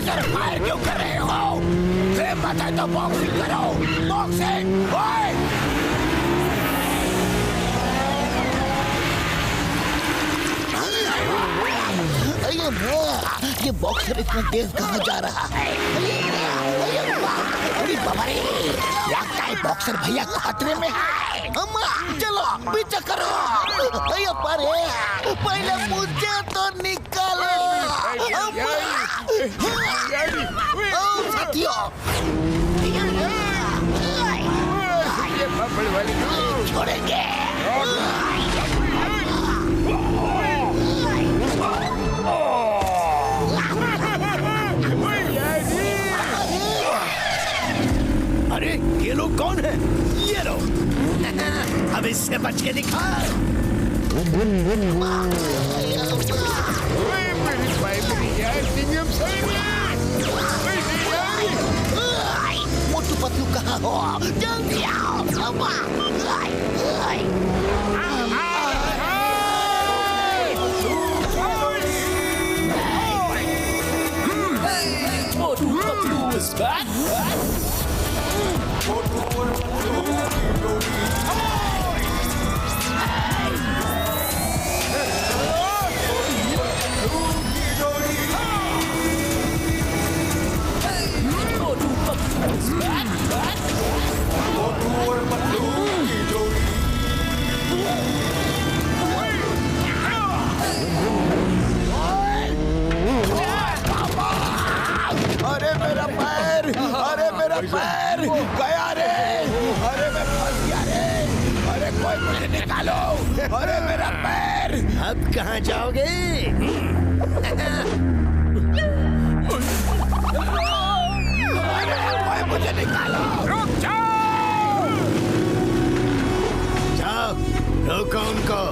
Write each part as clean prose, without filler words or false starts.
नजर फायर क्यों कर रहे हो? हिम्मत है तो बॉक्सिंग करो, बॉक्सिंग। ये बॉक्सर इतना तेज कहाँ जा रहा है? लगता है बॉक्सर भैया खतरे में है। अम्मा चलो पीछे करो। पहले मुझे तो निकालो। साथियों छोड़ेंगे। अरे ये लोग कौन है? ये लो, अब इससे बच के दिखा। मोटू पतलू कहाँ हो? जल्दी आओ। Motu Patlu is back. अरे मेरा पैर, अरे मेरा पैर गया रे। अरे मैं फंस गया रे। अरे कोई मुझे निकालो। अरे मेरा पैर। अब कहाँ जाओगे? अरे कोई मुझे निकालो। रुक जाओ। जाओ, रोको उनको।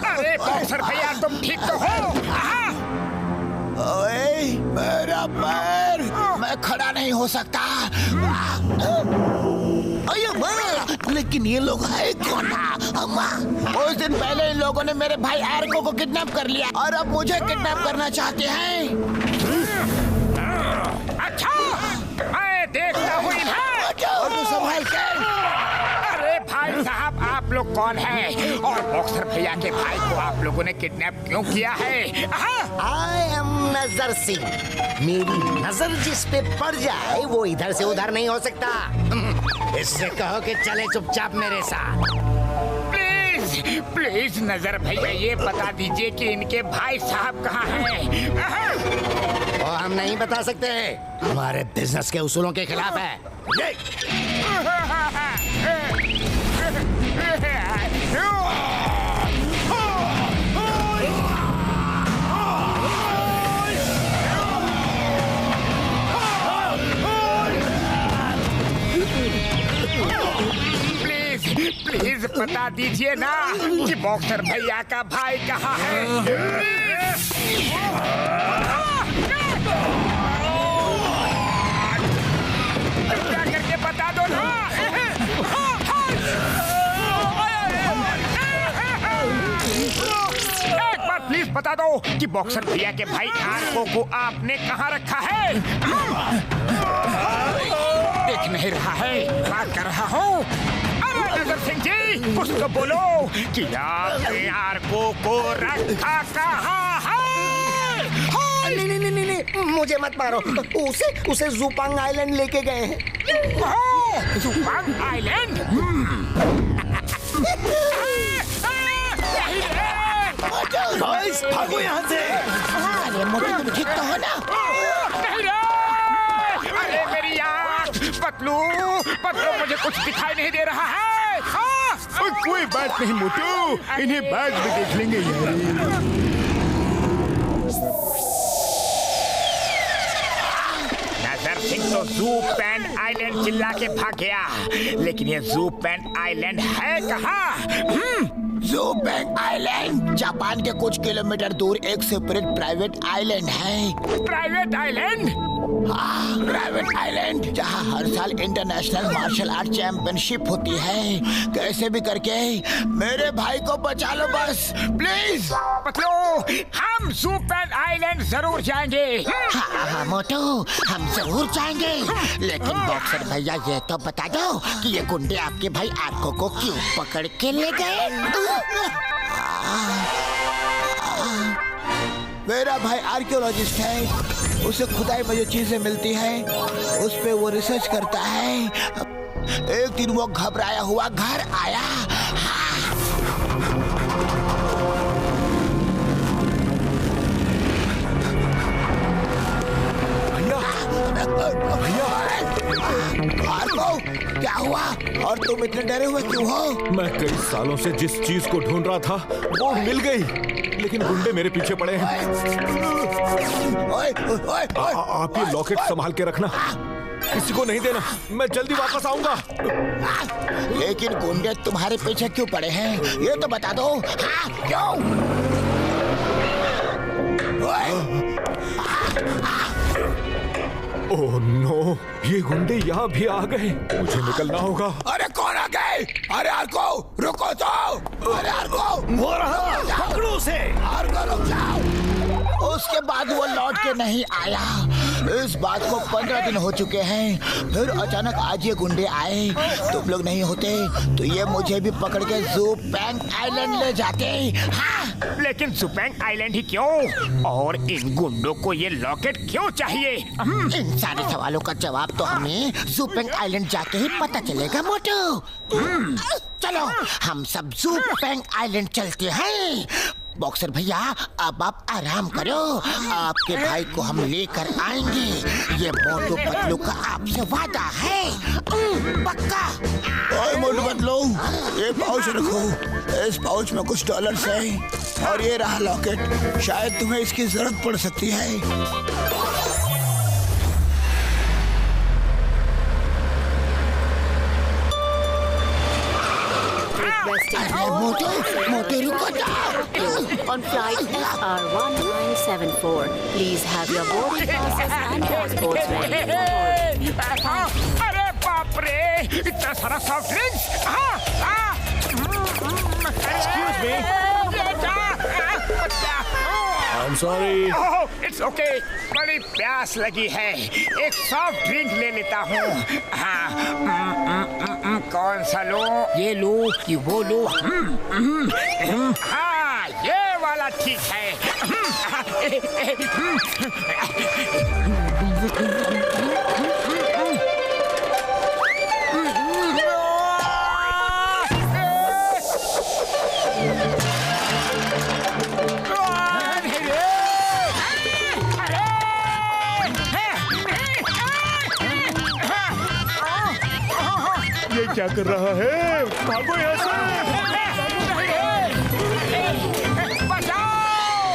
अरे बॉक्सर भैया तुम ठीक तो हो? ओए मेरा पैर, मैं खड़ा नहीं हो सकता। लेकिन ये लोग है कौन? अम्मा, उस दिन पहले इन लोगों ने मेरे भाई आर्को को किडनैप कर लिया और अब मुझे किडनैप करना चाहते हैं। अच्छा, मैं देखता हूँ संभाल के। अरे भाई साहब, आप लोग कौन हैं और बॉक्सर भैया के भाई को आप लोगों ने किडनैप क्यों किया है? आई एम नजर सिंह। मेरी नजर जिस पे पड़ जाए वो इधर से उधर नहीं हो सकता। इससे कहो कि चले चुपचाप मेरे साथ। प्लीज प्लीज नजर भैया ये बता दीजिए कि इनके भाई साहब कहाँ हैं? वो हम नहीं बता सकते, हमारे बिजनेस के उसूलों के खिलाफ है। प्लीज बता दीजिए ना कि बॉक्सर भैया का भाई कहाँ है? क्या करके बता दो ना। एक बार प्लीज बता दो कि बॉक्सर भैया के भाई आर्को को आपने कहाँ रखा है? देख नहीं रहा है, बात कर रहा हूँ। नजर सिंह जी कुछ तो बोलो कि आपने आर्को को रखा कहाँ है? नहीं, मुझे मत मारो। उसे जूपांग आइलैंड लेके गए हैं। जूपांग आइलैंड? गाइस, भागो यहाँ से। अरे मोटे तुम ठीक तो हो ना? अरे मेरी आँख, पतलू मुझे कुछ दिखाई नहीं दे रहा है। कोई बात नहीं मोटू, इन्हें बाद में देख लेंगे यार। नजर सिंह तो जू पैन आइलैंड चिल्ला के भाग गया, लेकिन ये जू पैन आइलैंड है कहाँ? जू पैन आइलैंड जापान के कुछ किलोमीटर दूर एक सेपरेट प्राइवेट आइलैंड है। Private island? हाँ, प्राइवेट आइलैंड जहाँ हर साल इंटरनेशनल मार्शल आर्ट चैंपियनशिप होती है। कैसे भी करके मेरे भाई को बचा लो बस, प्लीज। पतलू, हम जू पैन आइलैंड जरूर जाएंगे। हाँ मोटू, हम जरूर जाएंगे, लेकिन बॉक्सर भैया ये तो बता दो कि ये गुंडे आपके भाई आर्को को क्यों पकड़ के ले गए? मेरा भाई आर्कियोलॉजिस्ट है, उसे खुदाई में जो चीजें मिलती है उस पे वो रिसर्च करता है। एक दिन वो घबराया हुआ घर आया। आर्को, क्या हुआ और तुम इतने डरे हुए क्यों हो? मैं कई सालों से जिस चीज को ढूंढ रहा था वो मिल गई, लेकिन गुंडे मेरे पीछे पड़े हैं। आप ये लॉकेट संभाल के रखना, किसी को नहीं देना, मैं जल्दी वापस आऊंगा। लेकिन गुंडे तुम्हारे पीछे क्यों पड़े हैं ये तो बता दो। हाँ, क्यों? ओह नो, ये गुंडे यहाँ भी आ गए, मुझे निकलना होगा। अरे कौन आ गए? अरे आर्को रुको तो। अरे आर्को, वो रहा, पकड़ो उसे। आर्को रुक जाओ। उसके बाद वो लौट के नहीं आया। इस बात को 15 दिन हो चुके हैं। फिर अचानक आज ये गुंडे आए। तुम लोग नहीं होते तो ये मुझे भी पकड़ के जू पैन आइलैंड ले जाते। हाँ। लेकिन जू पैन आइलैंड ही क्यों? और इन गुंडों को ये लॉकेट क्यों चाहिए? इन सारे सवालों का जवाब तो हमें जू पैन आइलैंड जाके ही पता चलेगा मोटू। चलो हम सब जू पैन आइलैंड चलते हैं। बॉक्सर भैया अब आप आराम करो, आपके भाई को हम लेकर आएंगे, ये मोटू पतलू का आपसे वादा है। पक्का? ओए मोटू पतलू, ये पाउच रखो, इस पाउच में कुछ डॉलर्स है और ये रहा लॉकेट, शायद तुम्हें इसकी जरूरत पड़ सकती है। मोटू रुको जाओ। On flight SR1974, please have your boarding passes and passports ready. अरे बाप रे, इतना सारा soft drinks! Excuse me. I'm sorry. It's okay, बड़ी प्यास लगी है, एक सॉफ्ट ड्रिंक ले लेता हूँ। हाँ, कौन सा लो? ये लो कि वो लो? हाँ, ये वाला ठीक है। ये क्या कर रहा है? भागो यहाँ से।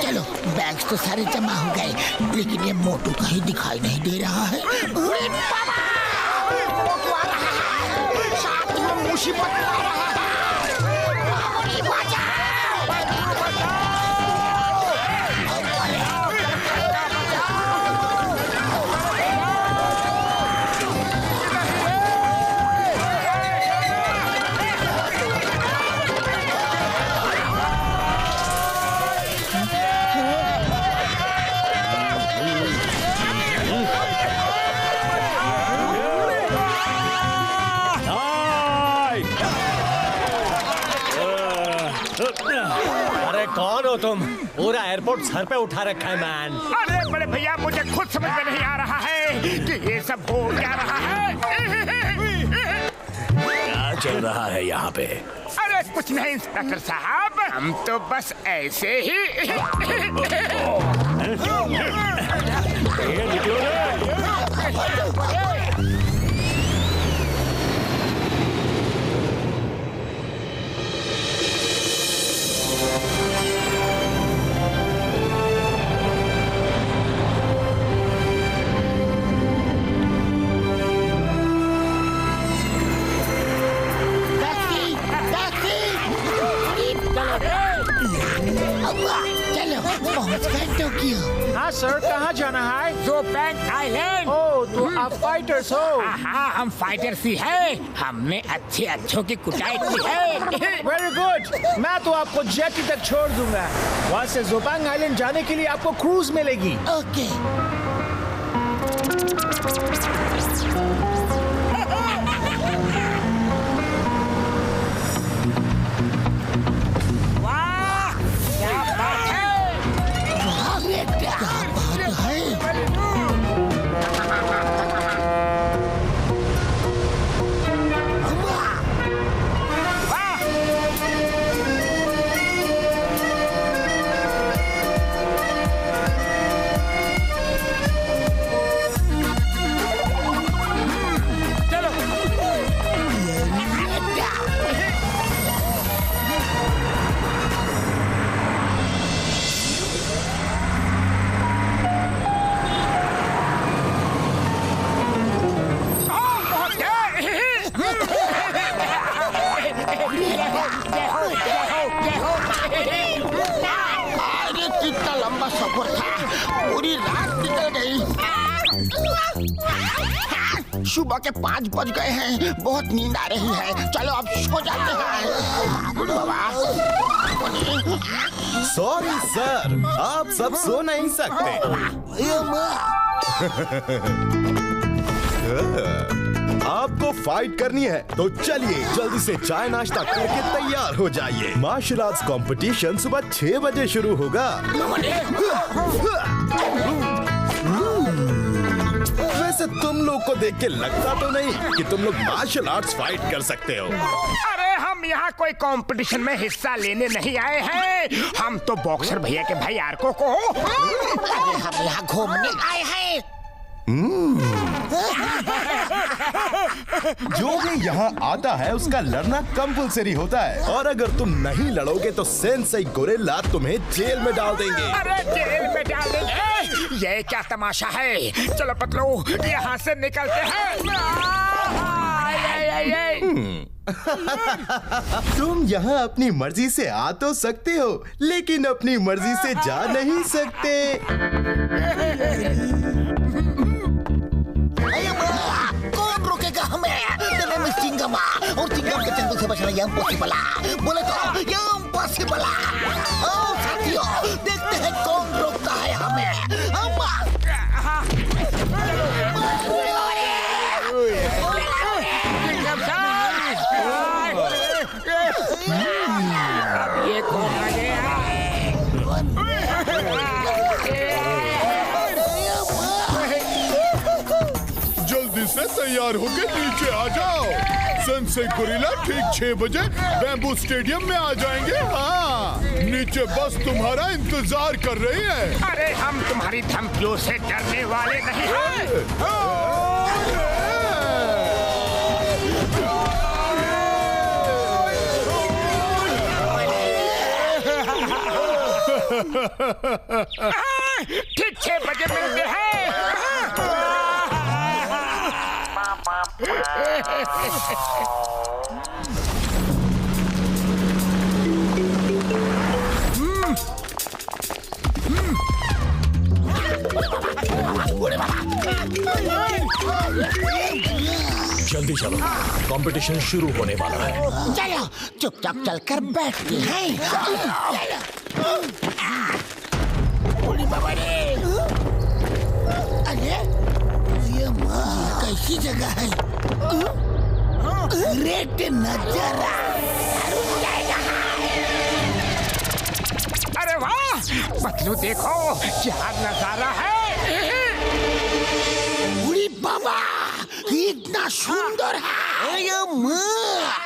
चलो, बैग्स तो सारे जमा हो गए, लेकिन ये मोटू कहीं दिखाई नहीं दे रहा है। अरे बाबा! मोटू आ रहा है, साथ में मुसीबत आ रहा है। अरे कौन हो तुम? पूरा एयरपोर्ट सर पे उठा रखा है मैन। अरे बड़े भैया, मुझे खुद समझ में नहीं आ रहा है कि ये सब हो क्या रहा है। क्या चल रहा है यहाँ पे? अरे कुछ नहीं इंस्पेक्टर साहब, हम तो बस ऐसे ही। हाँ सर, कहाँ जाना है? ज़ुपेंग आइलैंड। ओह, तो आप फाइटर्स हो? हाँ, हम फाइटर्स ही हैं। हमने अच्छों की कुटाई की है। Very good. मैं तो आपको जेटी तक छोड़ दूंगा। वहाँ से ज़ुपेंग आइलैंड जाने के लिए आपको क्रूज मिलेगी। ओके। वाह, क्या बात है। अरे कितना लंबा सफर था, पूरी रात निकल गई। सुबह के 5 बज गए हैं, बहुत नींद आ रही है। चलो अब सो जाते हैं। बाबा सॉरी सर, आप सब सो नहीं सकते। आपको फाइट करनी है तो चलिए जल्दी से चाय नाश्ता करके तैयार हो जाइए। मार्शल आर्ट्स कंपटीशन सुबह 6 बजे शुरू होगा। वैसे तुम लोग को देख के लगता तो नहीं कि तुम लोग मार्शल आर्ट्स फाइट कर सकते हो। अरे हम यहाँ कोई कंपटीशन में हिस्सा लेने नहीं आए हैं। हम तो बॉक्सर भैया के भाई आर्को को। अरे हम यहाँ घूमने आए हैं। जो भी यहाँ आता है उसका लड़ना कंपल्सरी होता है, और अगर तुम नहीं लड़ोगे तो सेंसेई गोरिल्ला तुम्हें जेल में डाल देंगे। अरे जेल में डाल देंगे? ये क्या तमाशा है। चलो पतलू, यहाँ से निकलते हैं। तुम यहाँ अपनी मर्जी से आ तो सकते हो, लेकिन अपनी मर्जी से जा नहीं सकते। कौन रोकेगा हमें? सिंगम, और सिंगम के चंगुल से बचना इम्पॉसिबल। बोले तो इम्पॉसिबल। साथियों, देखते हैं कौन रोकता है हमें। ये कौन आ गया? जल्दी से तैयार होके नीचे आ जाओ। सेंसेई गोरिल्ला ठीक 6 बजे बैम्बू स्टेडियम में आ जाएंगे। हाँ, नीचे बस तुम्हारा इंतजार कर रही है। अरे हम तुम्हारी धमकियों से डरने वाले नहीं हैं। ठीक 6 बजे मिलते हैं। जल्दी चलो, कंपटीशन शुरू होने वाला है। चलो चुपचाप चलकर बैठते हैं। अरे ये कैसी जगह है? रेड नजारा। अरे वाह, पतलू देखो क्या नजारा है। बाबा, इतना सुंदर है।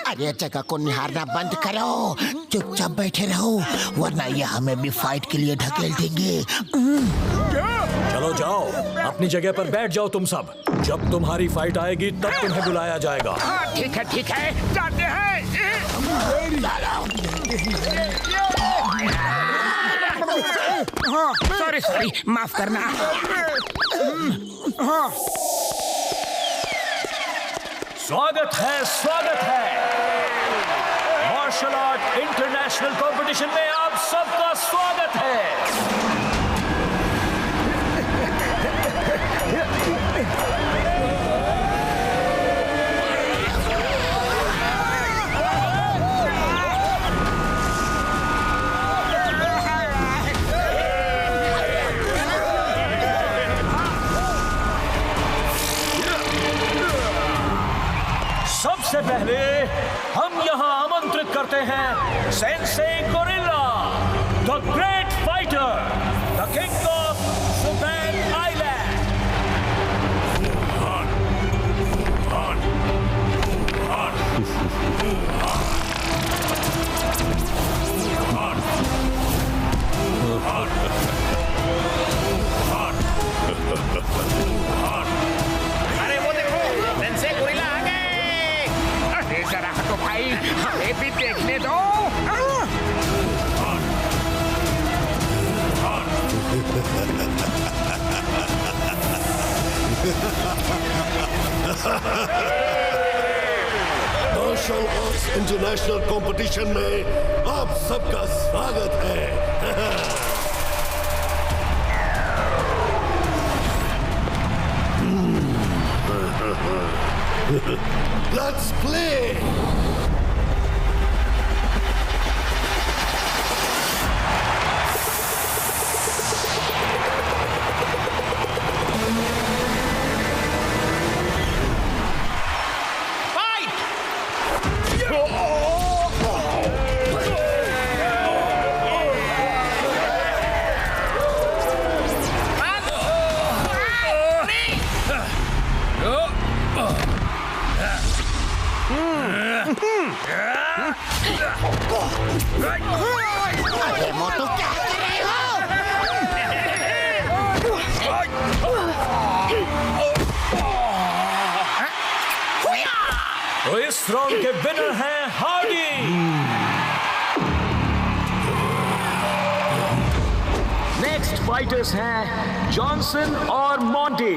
अरे जगह को निहारना बंद करो, चुपचाप बैठे रहो, वरना ये हमें भी फाइट के लिए ढकेल देंगे। चलो जाओ, अपनी जगह पर बैठ जाओ तुम सब। जब तुम्हारी फाइट आएगी तब तुम्हें बुलाया जाएगा। हाँ ठीक है, जाते हैं। हाँ, सॉरी, माफ करना। हाँ। स्वागत है मार्शल आर्ट इंटरनेशनल कंपटीशन में आप सबका स्वागत है। सबसे पहले हम यहाँ आमंत्रित करते हैं Sensei Gorilla, the great fighter, the king of Jupeng island. अरे वो देखो, सेंसे गोरिल्ला आ गए। अरे जरा हटो भाई, हमें भी देखने दो। मार्शल आर्ट्स इंटरनेशनल कंपटीशन में आप सबका स्वागत है। Let's play! अरे मोटू क्या कर रहे हो? तो इस राउंड के विनर हैं हार्डी। नेक्स्ट फाइटर्स हैं जॉनसन और मॉन्टी।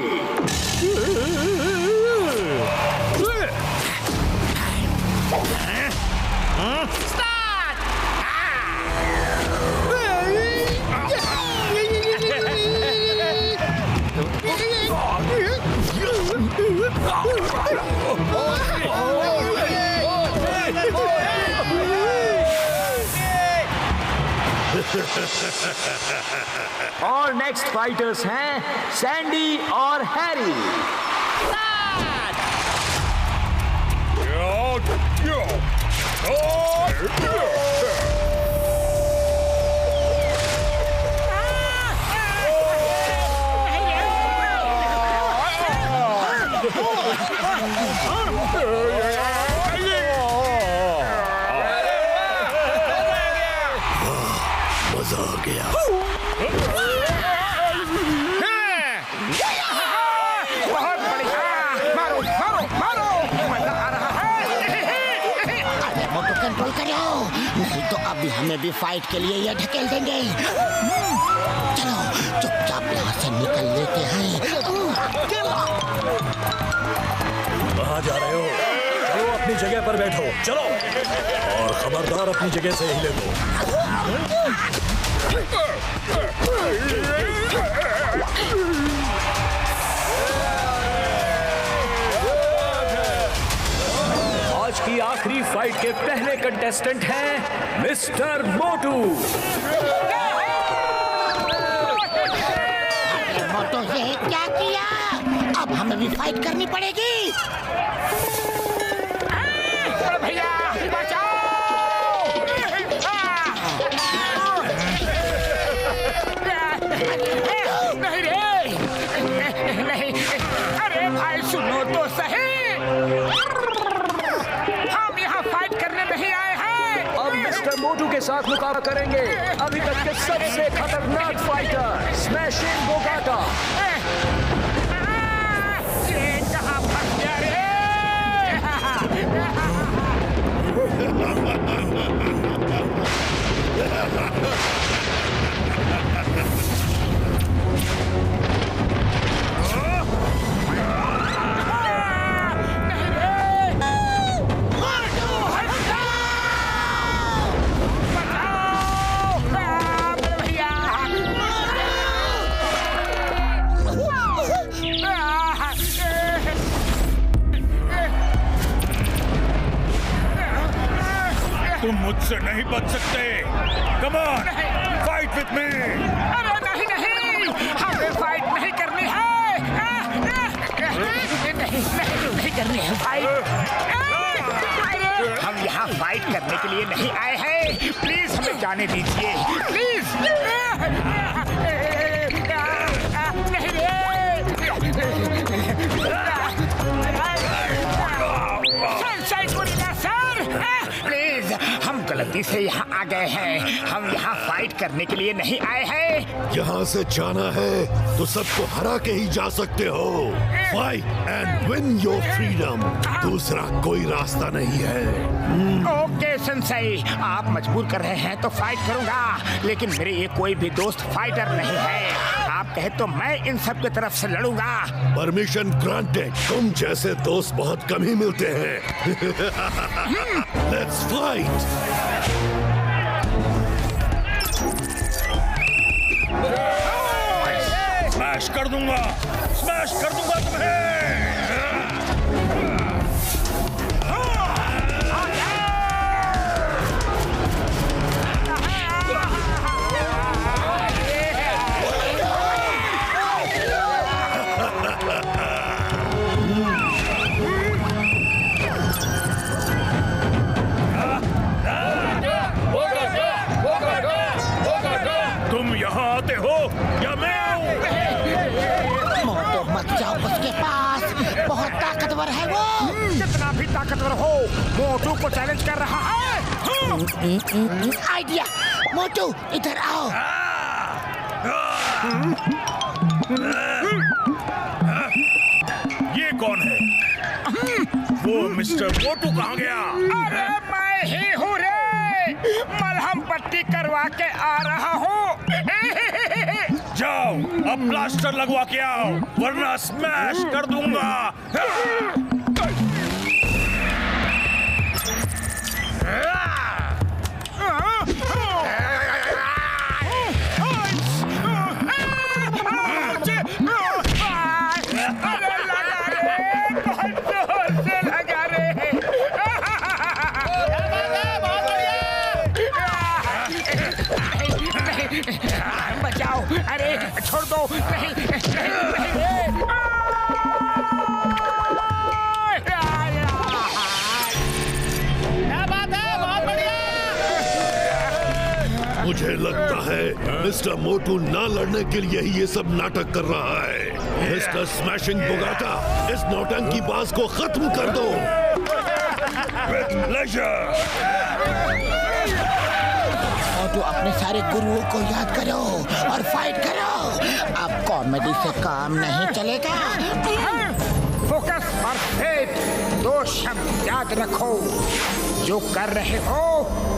और नेक्स्ट फाइटर्स हैं सैंडी और हैरी। मजा आ गया। बहुत बढ़िया, मारो मारो मारो, मजा आ रहा है। अरे मोटू कंट्रोल करो, नहीं तो अभी हमें भी फाइट के लिए ये ढकेल देंगे। चलो चुपचाप यहाँ से निकल लेते हैं। कहाँ जा रहे हो? चलो अपनी जगह पर बैठो, चलो। और खबरदार अपनी जगह से हिले दो। आज की आखिरी फाइट के पहले कंटेस्टेंट हैं मिस्टर मोटू। मोटू ये क्या किया? अब हमें भी फाइट करनी पड़ेगी। भैया बचाओ! नहीं रे, नहीं, अरे भाई सुनो तो सही, हम यहाँ फाइट करने नहीं आए हैं। अब मिस्टर मोटू के साथ मुकाबला करेंगे अभी तक के सबसे खतरनाक फाइटर स्मैशिंग बोगाटा। ये कहाँ फंस गया रे? तुम मुझसे नहीं बच सकते। Come on, fight with me. अरे नहीं नहीं, हमें फाइट नहीं करनी है। नहीं नहीं नहीं करनी है फाइट। फाइट करने के लिए नहीं आए हैं। प्लीज हमें जाने दीजिए, प्लीज। प्लीज, हम गलती से यहाँ आ गए हैं। हम यहाँ फाइट करने के लिए नहीं आए हैं। यहाँ से जाना है तो सबको हरा के ही जा सकते हो। Fight and win your freedom. दूसरा कोई रास्ता नहीं है। ओके सेंसेई, आप मजबूर कर रहे हैं तो फाइट करूंगा, लेकिन मेरे ये कोई भी दोस्त फाइटर नहीं है। आप कहे तो मैं इन सब की तरफ से लड़ूंगा। Permission granted. तुम जैसे दोस्त बहुत कम ही मिलते हैं। Let's fight. स्मैश कर दूंगा, स्मैश कर दूंगा तुम्हें। तुम यहाँ आते हो या मैं आऊं? मोटो मत जाओ उसके पास, बहुत ताकतवर है वो। कितना भी ताकतवर हो, मोटू को चैलेंज कर रहा है। आइडिया, मोटू इधर आओ। ये कौन है? वो मिस्टर मोटू कहाँ गया? अरे मैं ही हूँ रे, मलहम पट्टी करवा के आ रहा हूँ। जाओ अब प्लास्टर लगवा के आओ, वरना स्मैश कर दूंगा। बचाओ, अरे छोड़ दो। नहीं, क्या बात है, बहुत बढ़िया। मुझे लगता है मिस्टर मोटू ना लड़ने के लिए ही ये सब नाटक कर रहा है। मिस्टर स्मैशिंग बोगाटा, इस नौटंकी बाज को खत्म कर दो। With pleasure. मोटू अपने सारे गुरुओं को याद करो और फाइट करो। अब कॉमेडी से काम नहीं चलेगा। फोकस और फेथ, दो शब्द याद रखो। जो कर रहे हो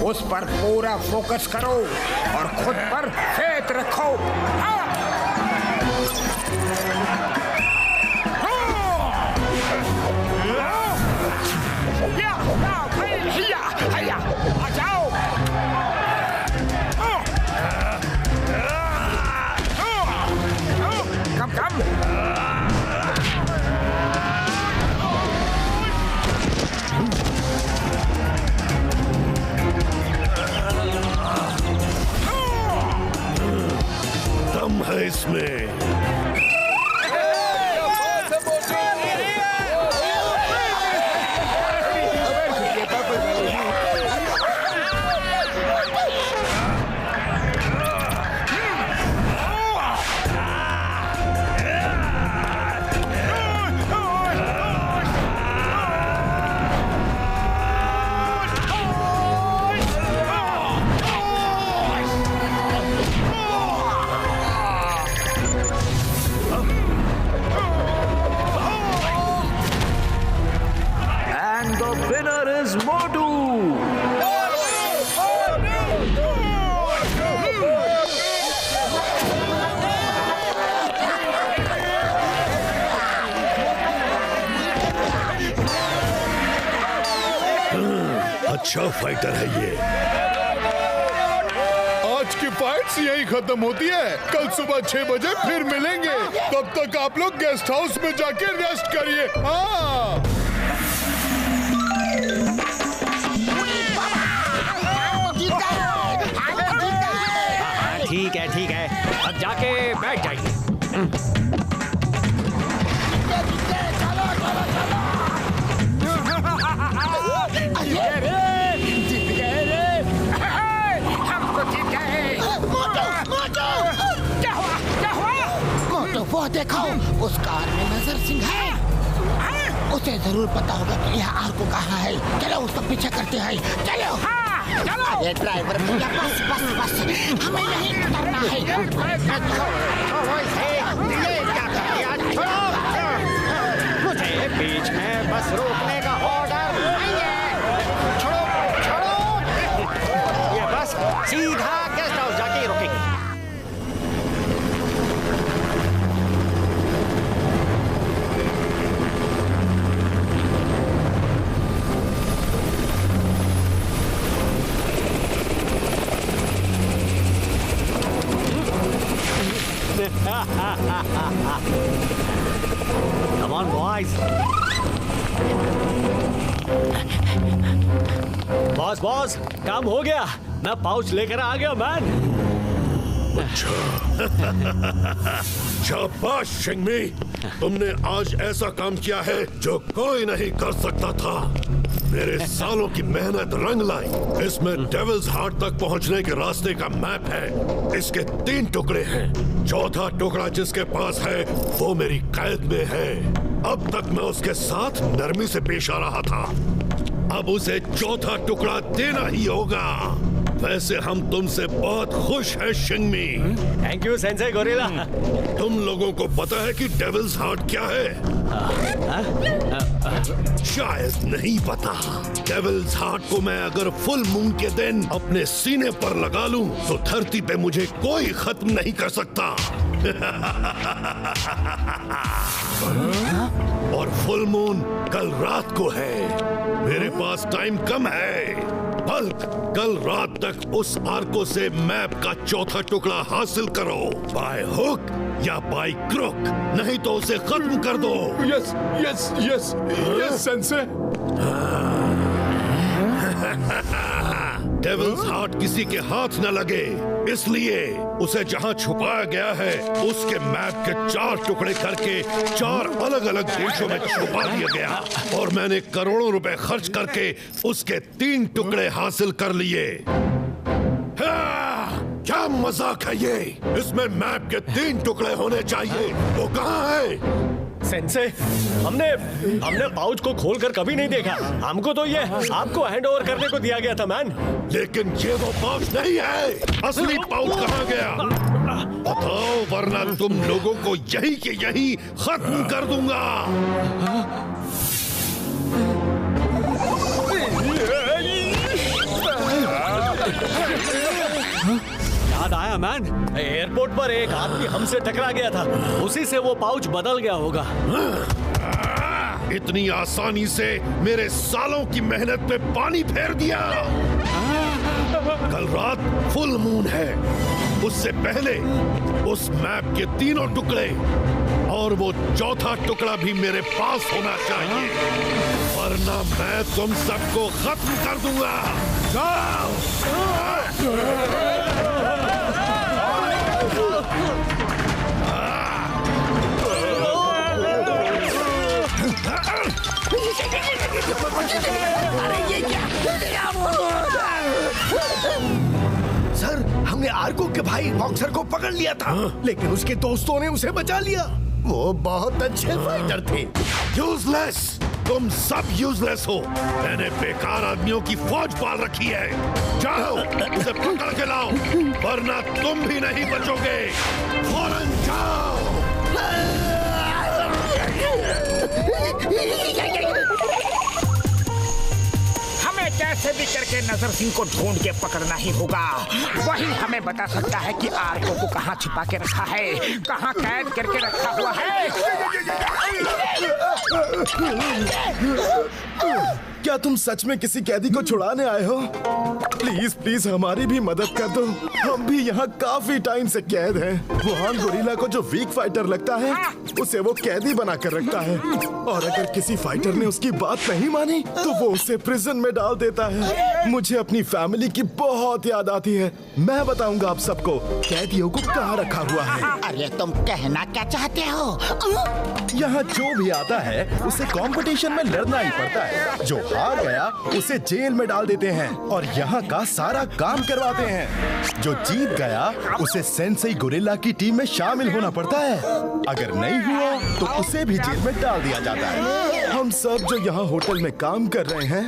उस पर पूरा फोकस करो और खुद पर फेथ रखो। आ जाओ। कम दम है इसमें। अच्छा फाइटर है ये। आज की फाइट्स यही खत्म होती है। कल सुबह 6 बजे फिर मिलेंगे। तब तक आप लोग गेस्ट हाउस में जाके रेस्ट करिए। हाँ, ठीक है, अब जाके बैठ जाइए। देखो, उस कार में नजर सिंह है। उसे जरूर पता होगा कि यह आर्को कहाँ है। चलो उसका पीछा करते हैं। चलो चलो। ये ड्राइवर भैया, बस बस बस, हमें यहीं उतरना है। मुझे बीच में बस रोकने का ऑर्डर नहीं है। छोड़ो छोड़ो, ये बस सीधा गेस्ट हाउस जाके ही रुकेगी। Come on, boys. बॉस, काम हो गया। मैं पाउच लेकर आ गया, मैन। शाबाश शिंगमी, तुमने आज ऐसा काम किया है जो कोई नहीं कर सकता था। मेरे सालों की मेहनत रंग लाई। इसमें डेविल्स हार्ट तक पहुंचने के रास्ते का मैप है। इसके 3 टुकड़े हैं। चौथा टुकड़ा जिसके पास है वो मेरी कैद में है। अब तक मैं उसके साथ नरमी से पेश आ रहा था, अब उसे चौथा टुकड़ा देना ही होगा। वैसे हम तुमसे बहुत खुश हैं Shingmi. Thank you Sensei Gorilla. तुम लोगों को पता है कि डेविल्स हार्ट क्या है? शायद नहीं पता। डेविल्स हार्ट को मैं अगर फुल मून के दिन अपने सीने पर लगा लूं तो धरती पे मुझे कोई खत्म नहीं कर सकता। और फुल मून कल रात को है। मेरे पास टाइम कम है। बल्क, कल रात तक उस आर्को से मैप का चौथा टुकड़ा हासिल करो, बाय हुक या बाय क्रुक, नहीं तो उसे खत्म कर दो। Yes yes yes yes sensei. Devil's heart किसी के हाथ न लगे, इसलिए उसे जहाँ छुपाया गया है उसके मैप के 4 टुकड़े करके 4 अलग अलग देशों में छुपा दिया गया। और मैंने करोड़ों रुपए खर्च करके उसके 3 टुकड़े हासिल कर लिए। क्या मजाक है ये? इसमें मैप के 3 टुकड़े होने चाहिए। वो कहाँ है? सेंसे, हमने पाउच को खोलकर कभी नहीं देखा। हमको तो ये आपको हैंड ओवर करने को दिया गया था, मैन। लेकिन ये वो पाउच नहीं है। असली पाउच कहाँ गया? बताओ, वरना तुम लोगों को यहीं के यहीं खत्म कर दूंगा। याद आया, मैन। एयरपोर्ट पर एक आदमी हमसे टकरा गया था, उसी से वो पाउच बदल गया होगा। इतनी आसानी से मेरे सालों की मेहनत पे पानी फेर दिया। कल रात फुल मून है, उससे पहले उस मैप के 3 टुकड़े और वो चौथा टुकड़ा भी मेरे पास होना चाहिए, वरना मैं तुम सबको खत्म कर दूंगा। जाओ! सर, हमने आर्को के भाई बॉक्सर को पकड़ लिया था, लेकिन उसके दोस्तों ने उसे बचा लिया। वो बहुत अच्छे फाइटर थे। यूजलेस, तुम सब यूजलेस हो। मैंने बेकार आदमियों की फौज पाल रखी है। जाओ, उसे पकड़ के लाओ, वरना तुम भी नहीं बचोगे। फौरन जाओ। हमें कैसे भी करके नजर सिंह को ढूंढ के पकड़ना ही होगा। वही हमें बता सकता है कि आर्को को कहाँ छिपा के रखा है, कहाँ कैद करके रखा हुआ है। क्या तुम सच में किसी कैदी को छुड़ाने आए हो? प्लीज प्लीज हमारी भी मदद कर दो। हम भी यहाँ काफी टाइम से कैद हैं। वुहान गोरिल्ला को जो वीक फाइटर लगता है उसे वो कैदी बना कर रखता है, और अगर किसी फाइटर ने उसकी बात नहीं मानी तो वो उसे प्रिजन में डाल देता है। मुझे अपनी फैमिली की बहुत याद आती है। मैं बताऊंगा आप सबको कैदियों को कहाँ रखा हुआ है। अरे तुम कहना क्या चाहते हो? यहाँ जो भी आता है उसे कंपटीशन में लड़ना ही पड़ता है। जो हार गया उसे जेल में डाल देते हैं और यहाँ का सारा काम करवाते हैं। जो जो जीत गया उसे सेंसेई गोरिल्ला की टीम में शामिल होना पड़ता है। अगर नहीं हुआ तो उसे भी जेल में डाल दिया जाता है। हम सब जो यहाँ होटल में काम कर रहे हैं,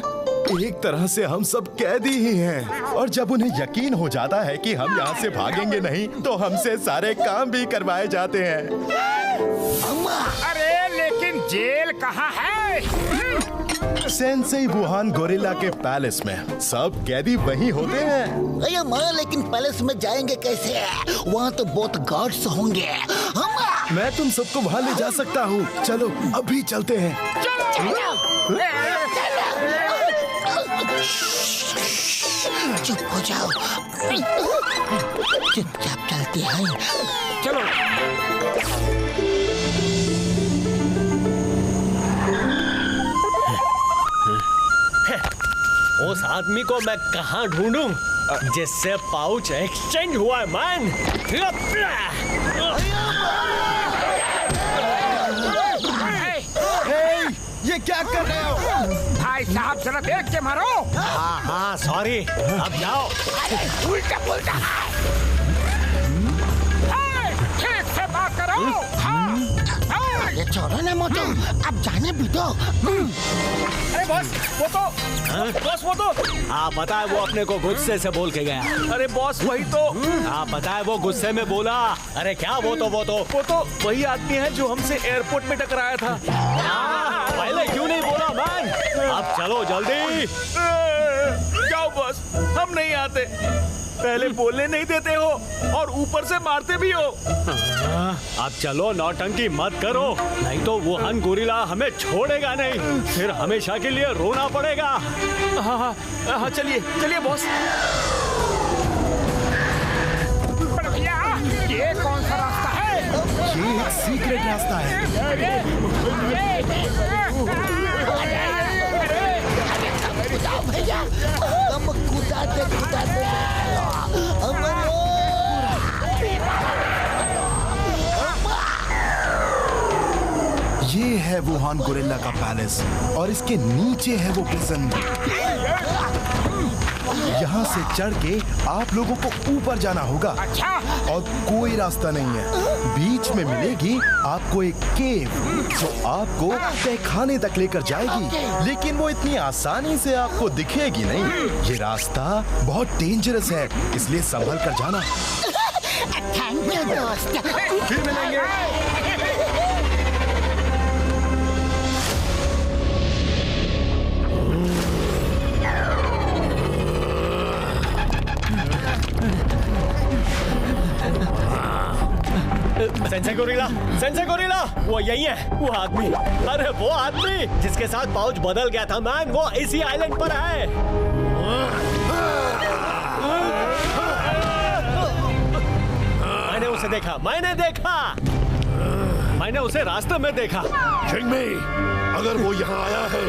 एक तरह से हम सब कैदी ही हैं। और जब उन्हें यकीन हो जाता है कि हम यहाँ से भागेंगे नहीं, तो हमसे सारे काम भी करवाए जाते हैं। अरे लेकिन जेल कहाँ है? सेंसेई वुहान गोरिल्ला के पैलेस में। सब कैदी वहीं होते हैं। अरे माँ, लेकिन पैलेस में जाएंगे कैसे? वहाँ तो बहुत गार्ड्स होंगे। मैं तुम सबको वहाँ ले जा सकता हूँ। चलो अभी चलते हैं। चुप हो जाओ, चुपचाप चलते हैं। चलो। उस आदमी को मैं कहाँ ढूंढूं जिससे पाउच एक्सचेंज हुआ है मैन? ये क्या कर रहे हो? भाई साहब जरा देख के मारो। हाँ सॉरी, अब जाओ। उल्टा पुल्टा। ठीक से बात करो। ये छोड़ो ना मोटू, अब जाने भी दो। अरे बॉस, वो तो हाँ पता है, वो अपने को गुस्से से बोल के गया। अरे बॉस वही तो। हाँ पता है, वो गुस्से में बोला। अरे क्या वो तो वही आदमी है जो हमसे एयरपोर्ट में टकराया था। पहले क्यों नहीं बोला मैन? अब चलो जल्दी। जाओ बॉस, हम नहीं आते। पहले बोलने नहीं देते हो और ऊपर से मारते भी हो। अब चलो, नौटंकी मत करो, नहीं तो वो वुहान गोरिल्ला हमें छोड़ेगा नहीं। फिर हमेशा के लिए रोना पड़ेगा। हाँ चलिए बॉस। भैया, ये कौन सा रास्ता है? ये एक सीक्रेट रास्ता है। भैया, हम कुदाते ये है वुहान गोरिल्ला का पैलेस और इसके नीचे है वो प्रिजन। यहाँ से चढ़ के आप लोगों को ऊपर जाना होगा। अच्छा। और कोई रास्ता नहीं है। बीच में मिलेगी आपको एक केव जो आपको तहखाने तक लेकर जाएगी, लेकिन वो इतनी आसानी से आपको दिखेगी नहीं। ये रास्ता बहुत डेंजरस है, इसलिए संभल कर जाना। थैंक यू दोस्त। फिर मिलेंगे। सेंसेई गोरिल्ला, वो यही है, वो आदमी। अरे वो आदमी जिसके साथ पाउच बदल गया था मैन, वो इसी आइलैंड पर है। मैंने उसे रास्ते में देखा। चिंगमी, अगर वो यहाँ आया है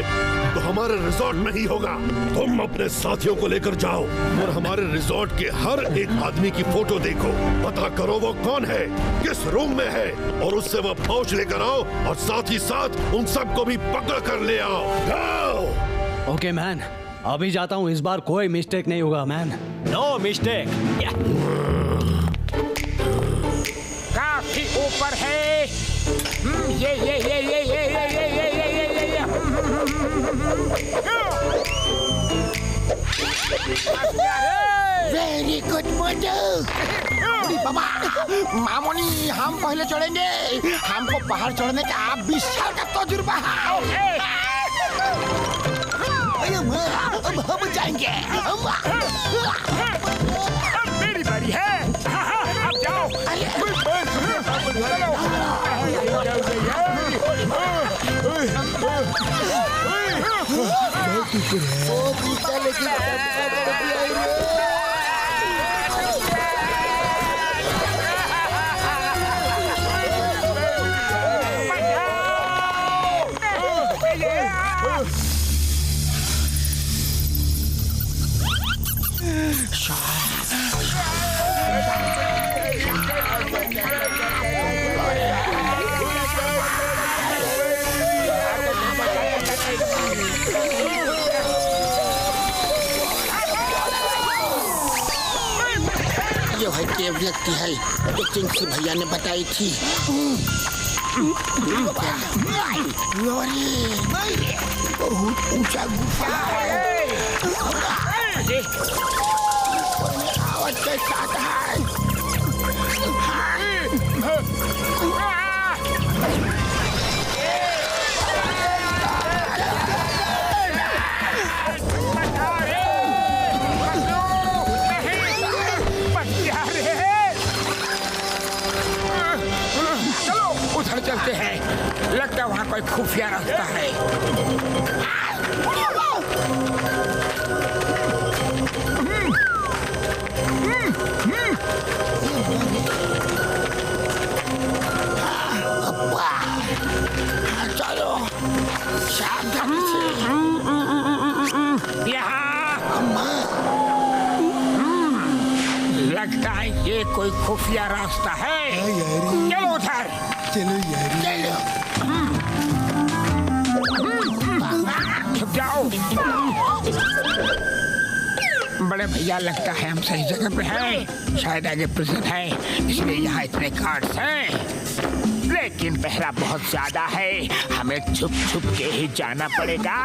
तो हमारे रिजॉर्ट में ही होगा। तुम अपने साथियों को लेकर जाओ और हमारे रिजॉर्ट के हर एक आदमी की फोटो देखो। पता करो वो कौन है, किस रूम में है, और उससे वो पाउच लेकर आओ और साथ ही साथ उन सबको भी पकड़ कर ले आओ। जाओ। ओके मैन, अभी जाता हूँ। इस बार कोई मिस्टेक नहीं होगा मैन। No mistake. काफी ऊपर है। ये वेरी गुड मोटू। बाबा, मामोनी, हम पहले चढ़ेंगे। हमको पहाड़ चढ़ने का 20 साल का तजुर्बा है। अब हम जाएंगे। मेरी बारी है। अब जाओ। केव लगती है जो चिंकी भैया ने बताई थी। बहुत ऊंचा गुफा है। आवाज के साथ है। उधर चलते हैं, लगता है वहाँ कोई खुफिया रास्ता है। चलो सावधानी से। लगता है ये कोई खुफिया रास्ता है। चलो उधर। चलो यार। छुप जाओ। बड़े भैया लगता है हम सही जगह पे हैं। शायद आगे प्रिजन है, इसलिए यहाँ इतने गार्ड्स हैं। लेकिन पहरा बहुत ज्यादा है, हमें छुप छुप के ही जाना पड़ेगा।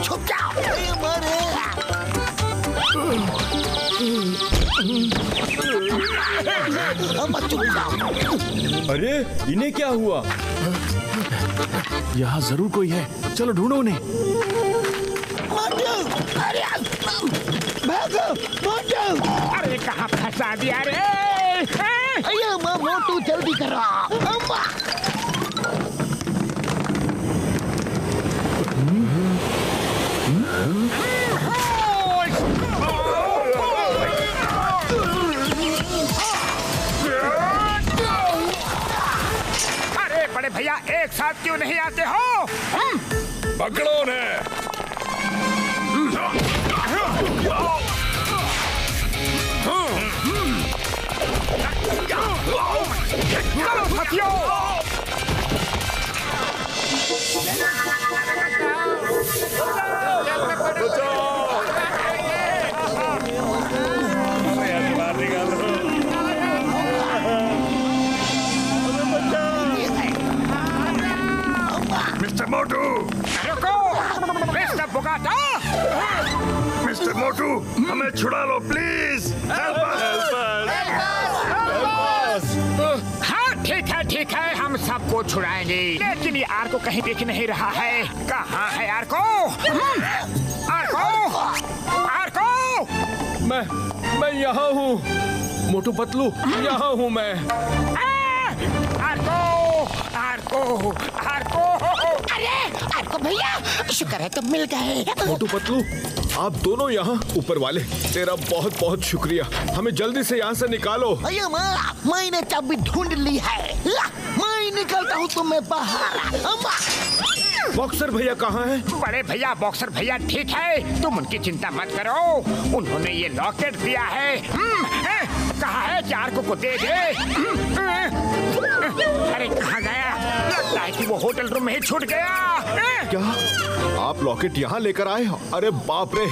छुप जाओ। अरे इन्हें क्या हुआ? यहाँ जरूर कोई है, चलो ढूंढो उन्हें। अरे कहाँ फंसा दिया रे? अरे मोटू जल्दी करो। अरे बड़े भैया एक साथ क्यों नहीं आते हो? पकड़ो उन्हें। चलो साथियों। मिस्टर मोटू, रुको। मिस्टर बुगाटा। मिस्टर मोटू, हमें छुड़ा लो प्लीज। हाँ ठीक है हम सबको छुड़ाएंगे, लेकिन ये आर्को कहीं दिख नहीं रहा है। कहाँ है आर्को? आर्को! मैं यहाँ हूँ मोटू पतलू, यहाँ हूँ मैं। आर्को! अरे आर्को भैया, शुक्र है तुम मिल गए। मोटू पतलू, आप दोनों यहाँ। ऊपर वाले, तेरा बहुत बहुत शुक्रिया। हमें जल्दी से यहाँ से निकालो। अयो मैंने चाबी ढूंढ ली है। मैं निकलता हूँ तुम्हें बाहर। बॉक्सर भैया कहाँ हैं? बड़े भैया बॉक्सर भैया ठीक है, तुम उनकी चिंता मत करो। उन्होंने ये लॉकेट दिया है। कहा है कि आर्को को दे दे। अरे कहाँ गया? लगता है कि वो होटल रूम में ही छूट गया। क्या आप लॉकेट यहाँ लेकर आए? अरे बाप रे,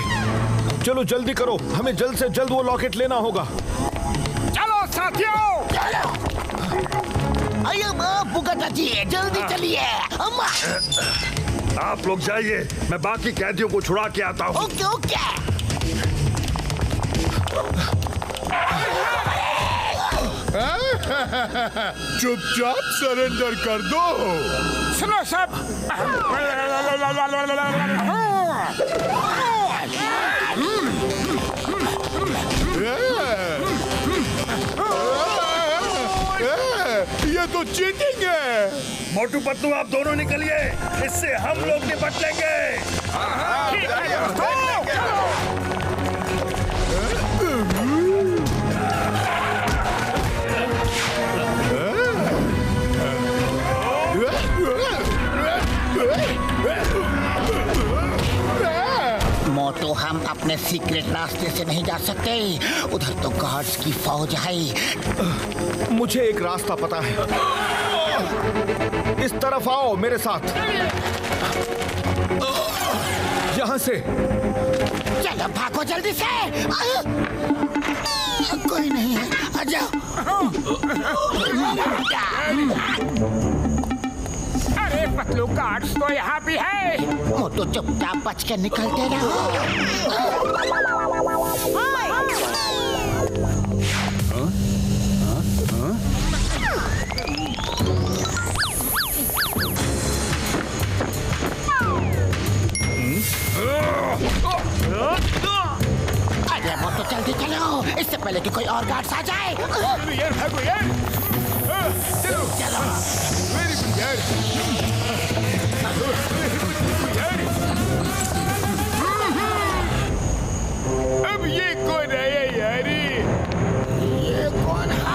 चलो जल्दी करो, हमें जल्द से जल्द वो लॉकेट लेना होगा। चलो साथियों। अयो बुगाटा जी, जल्दी चलिए। अम्मा आप लोग जाइए, मैं बाकी कैदियों को छुड़ा के आता हूँ। Okay okay. चुपचाप सरेंडर कर दो। सुनो सब। ये तो चीटिंग है। मोटू पतलू आप दोनों निकलिए, इससे हम लोग निपट लेंगे। मोटू, हम अपने सीक्रेट रास्ते से नहीं जा सकते, उधर तो गार्ड्स की फौज है। मुझे एक रास्ता पता है। इस तरफ आओ मेरे साथ, यहाँ से। चलो भागो जल्दी से। कोई नहीं है, आ जाओ। अरे पतलू गार्ड्स तो यहाँ भी है। मोटू चुपचाप बच के निकलते रहो। अरे मोटू जल्दी चलो, इससे पहले कि कोई और गार्ड्स आ जाए। चलो चलो। अब ये कौन है यारी? ये कौन है?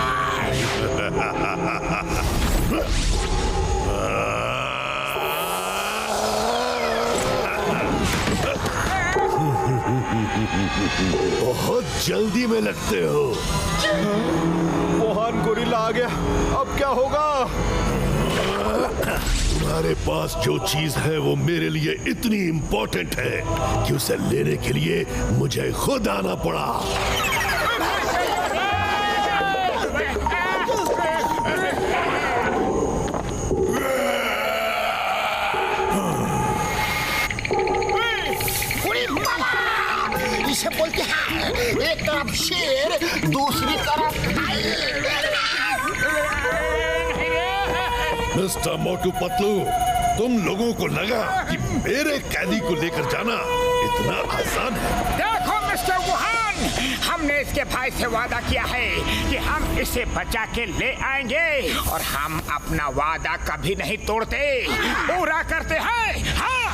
बहुत जल्दी में लगते हो। वुहान गोरिल्ला आ गया, अब क्या होगा? तुम्हारे पास जो चीज है वो मेरे लिए इतनी इम्पोर्टेंट है कि उसे लेने के लिए मुझे खुद आना पड़ा। इसे बोलते हैं एक तरफ शेर, दूसरी तरफ मिस्टर मोटू पतलू, तुम लोगों को लगा कि मेरे कैदी को लेकर जाना इतना आसान है? देखो मिस्टर वुहान, हमने इसके भाई से वादा किया है कि हम इसे बचा के ले आएंगे और हम अपना वादा कभी नहीं तोड़ते, पूरा करते हैं। हाँ,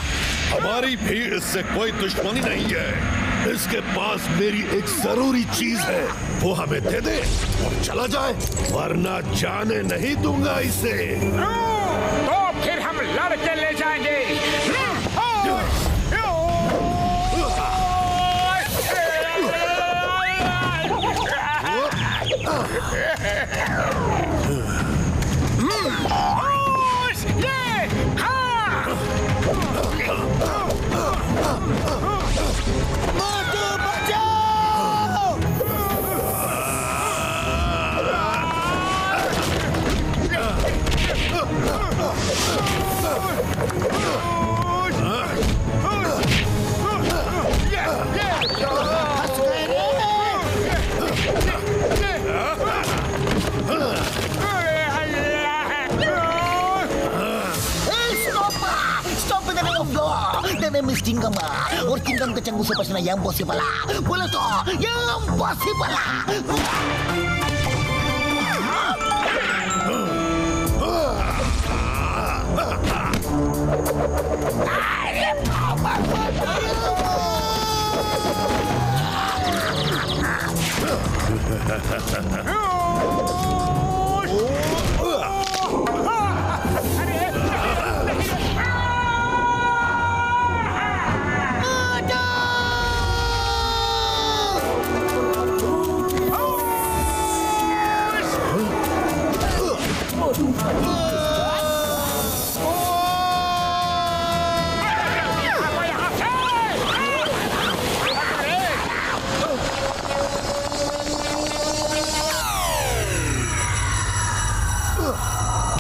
हमारी भी इससे कोई दुश्मनी नहीं है। इसके पास मेरी एक जरूरी चीज है, वो हमें दे दे और चला जाए, वरना जाने नहीं दूंगा इसे। तो फिर हम लड़ के ले जाएंगे। Miss Tingam, or Tingam ke Canggu Supasana yang possible. Boleh to, yang possible.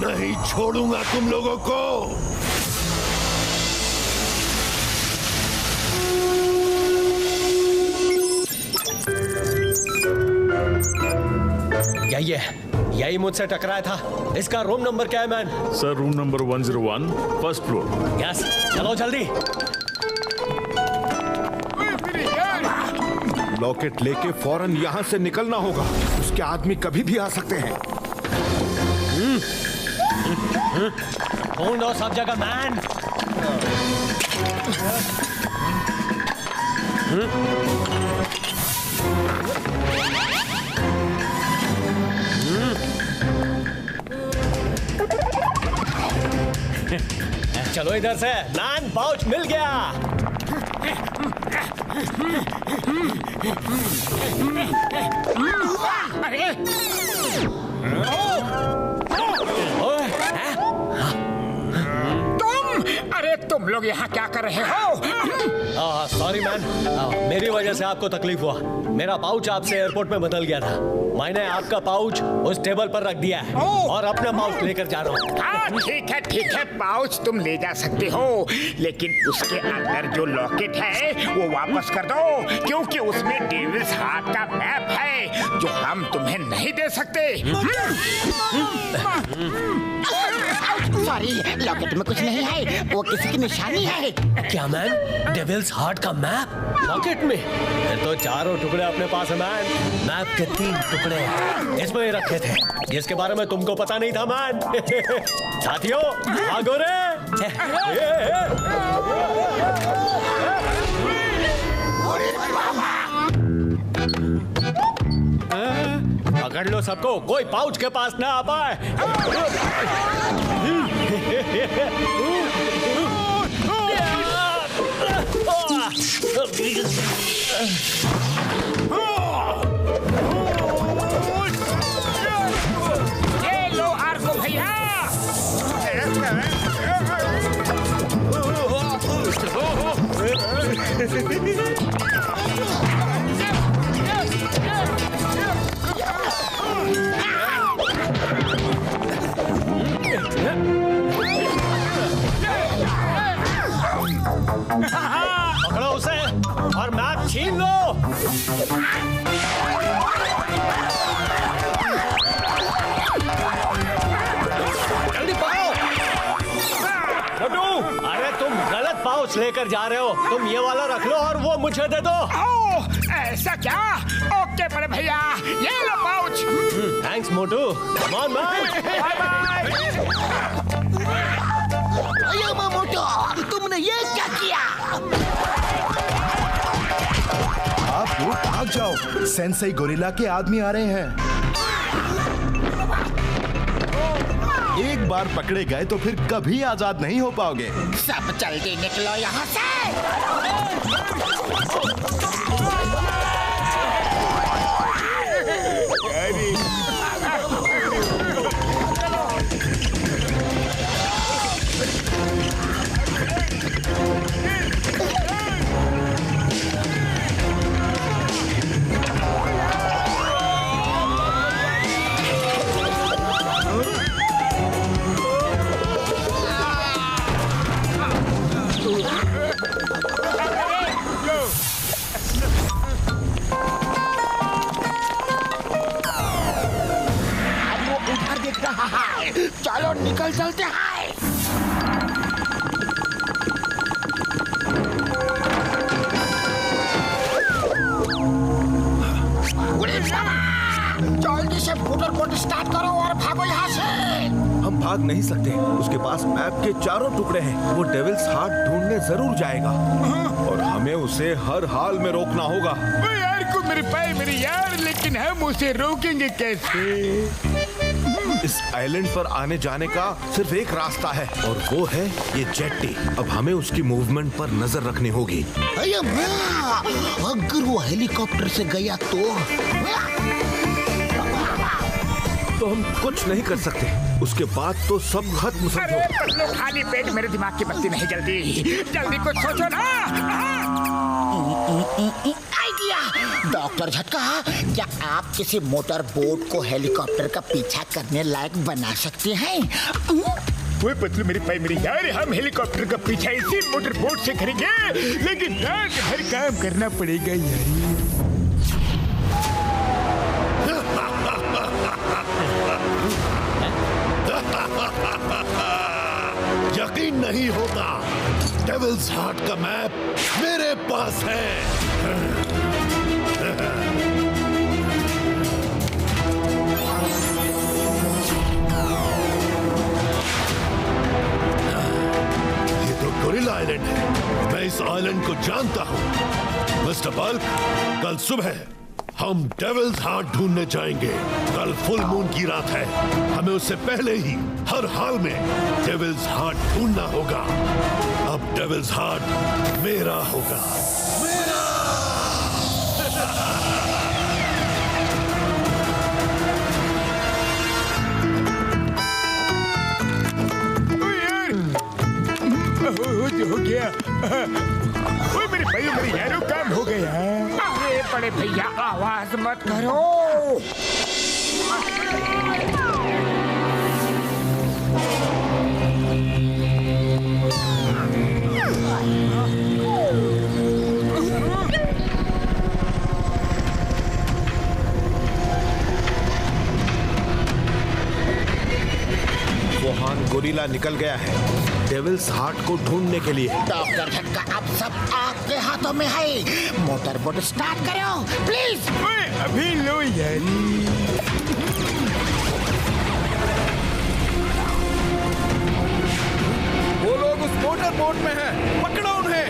नहीं छोड़ूंगा तुम लोगों को। यही मुझसे टकराया था। इसका रूम नंबर क्या है man? Sir room number 101, first floor. Yes, चलो जल्दी। लॉकेट लेके फौरन यहाँ से निकलना होगा, उसके आदमी कभी भी आ सकते हैं। ढूंढो सब जगह मैन। चलो इधर से। मैन पाउच मिल गया। तुम लोग यहाँ क्या कर रहे हो? सॉरी मैन, मेरी वजह से आपको तकलीफ हुआ। मेरा पाउच आपसे एयरपोर्ट में बदल गया था। मैंने आपका पाउच उस टेबल पर रख दिया है और अपना पाउच लेकर जा रहा हूँ। हाँ ठीक है, पाउच तुम ले जा सकते हो, लेकिन उसके अंदर जो लॉकेट है वो वापस कर दो, क्योंकि उसमें डेविल्स हार्ट का मैप है जो हम तुम्हें नहीं दे सकते। सॉरी, लॉकेट में कुछ नहीं है, वो किसी की निशानी है। क्या मैन, डेविल्स हार्ट का मैप लॉकेट में? फिर तो चारों टुकड़े अपने पास है मैन। मैप के 3 टुकड़े इसमें ही रखे थे, जिसके बारे में तुमको पता नहीं था मैन। साथियों, भागो रे! पकड़ लो सबको, कोई पाउच के पास ना आ पाए। ये लो आर्को भैया। पकड़ो उसे और मैप छीन लो। जल्दी पकड़ो। छोटू, अरे तुम गलत पाउच लेकर जा रहे हो। तुम ये वाला रख लो और वो मुझे दे दो। ऐसा क्या? ओके बड़े भैया, ये लो pouch. Thanks Motu. Come on man. Bye bye. Motu, तुमने ये क्या किया? आप लोग भाग जाओ, सेंसेई गोरिल्ला के आदमी आ रहे हैं। एक बार पकड़े गए तो फिर कभी आजाद नहीं हो पाओगे। सब जल्दी निकलो यहाँ से। चलो निकल चलते हैं। जल्दी से मोटर बोट स्टार्ट करो और भागो यहाँ से। हम भाग नहीं सकते, उसके पास मैप के 4 टुकड़े हैं। वो डेविल्स हार्ट ढूंढने जरूर जाएगा और हमें उसे हर हाल में रोकना होगा। यार को मेरे पाए मेरे यार, लेकिन हम उसे रोकेंगे कैसे? इस आइलैंड पर आने जाने का सिर्फ एक रास्ता है और वो है ये जेट्टी। अब हमें उसकी मूवमेंट पर नजर रखनी होगी। अगर वो हेलीकॉप्टर से गया तो हम कुछ नहीं कर सकते। उसके बाद तो सब खत्म समझो। अरे पतलू, खाली पेट मेरे दिमाग की बत्ती नहीं जल्दी। जल्दी कुछ सोचो ना। आइडिया। डॉक्टर झटका, क्या आप किसी मोटर बोट को हेलीकॉप्टर का पीछा करने लायक बना सकते हैं? वो पतलू मेरे भाई मेरे यार, हम हेलीकॉप्टर का पीछा इसी मोटर बोट से करेंगे, लेकिन रात भर काम करना पड़ेगा यार। यकीन नहीं होता, डेविल्स हार्ट का मैप मेरे पास है। ये तो गोरिल्ला आइलैंड है। मैं इस आइलैंड को जानता हूँ। मिस्टर बल्क, कल सुबह हम डेविल्स हार्ट ढूंढने जाएंगे। कल फुल मून की रात है। हमें उससे पहले ही हर हाल में डेविल्स हार्ट ढूंढना होगा। अब डेविल्स हार्ट मेरा होगा। ओए मेरे भाई, मेरी यारों, काम हो गया। अरे बड़े भैया, आवाज मत करो। वुहान गोरिल्ला निकल गया है डेविल्स हार्ट को ढूंढने के लिए। डॉक्टर झटका अब सब आपके हाथों में है। मोटर बोट स्टार्ट करो प्लीज। अभी लो यारी। वो लोग उस मोटर बोट में हैं, पकड़ो उन्हें।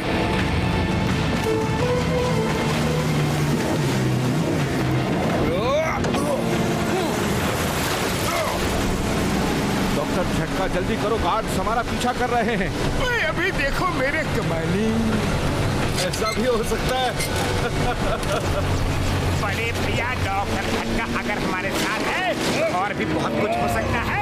डॉक्टर झटका जल्दी करो, गार्ड्स हमारा पीछा कर रहे हैं। ओए अभी देखो मेरे कमाली। ऐसा भी हो सकता है। बड़े भैया, डॉक्टर झटका अगर हमारे साथ है और भी बहुत कुछ हो सकता है।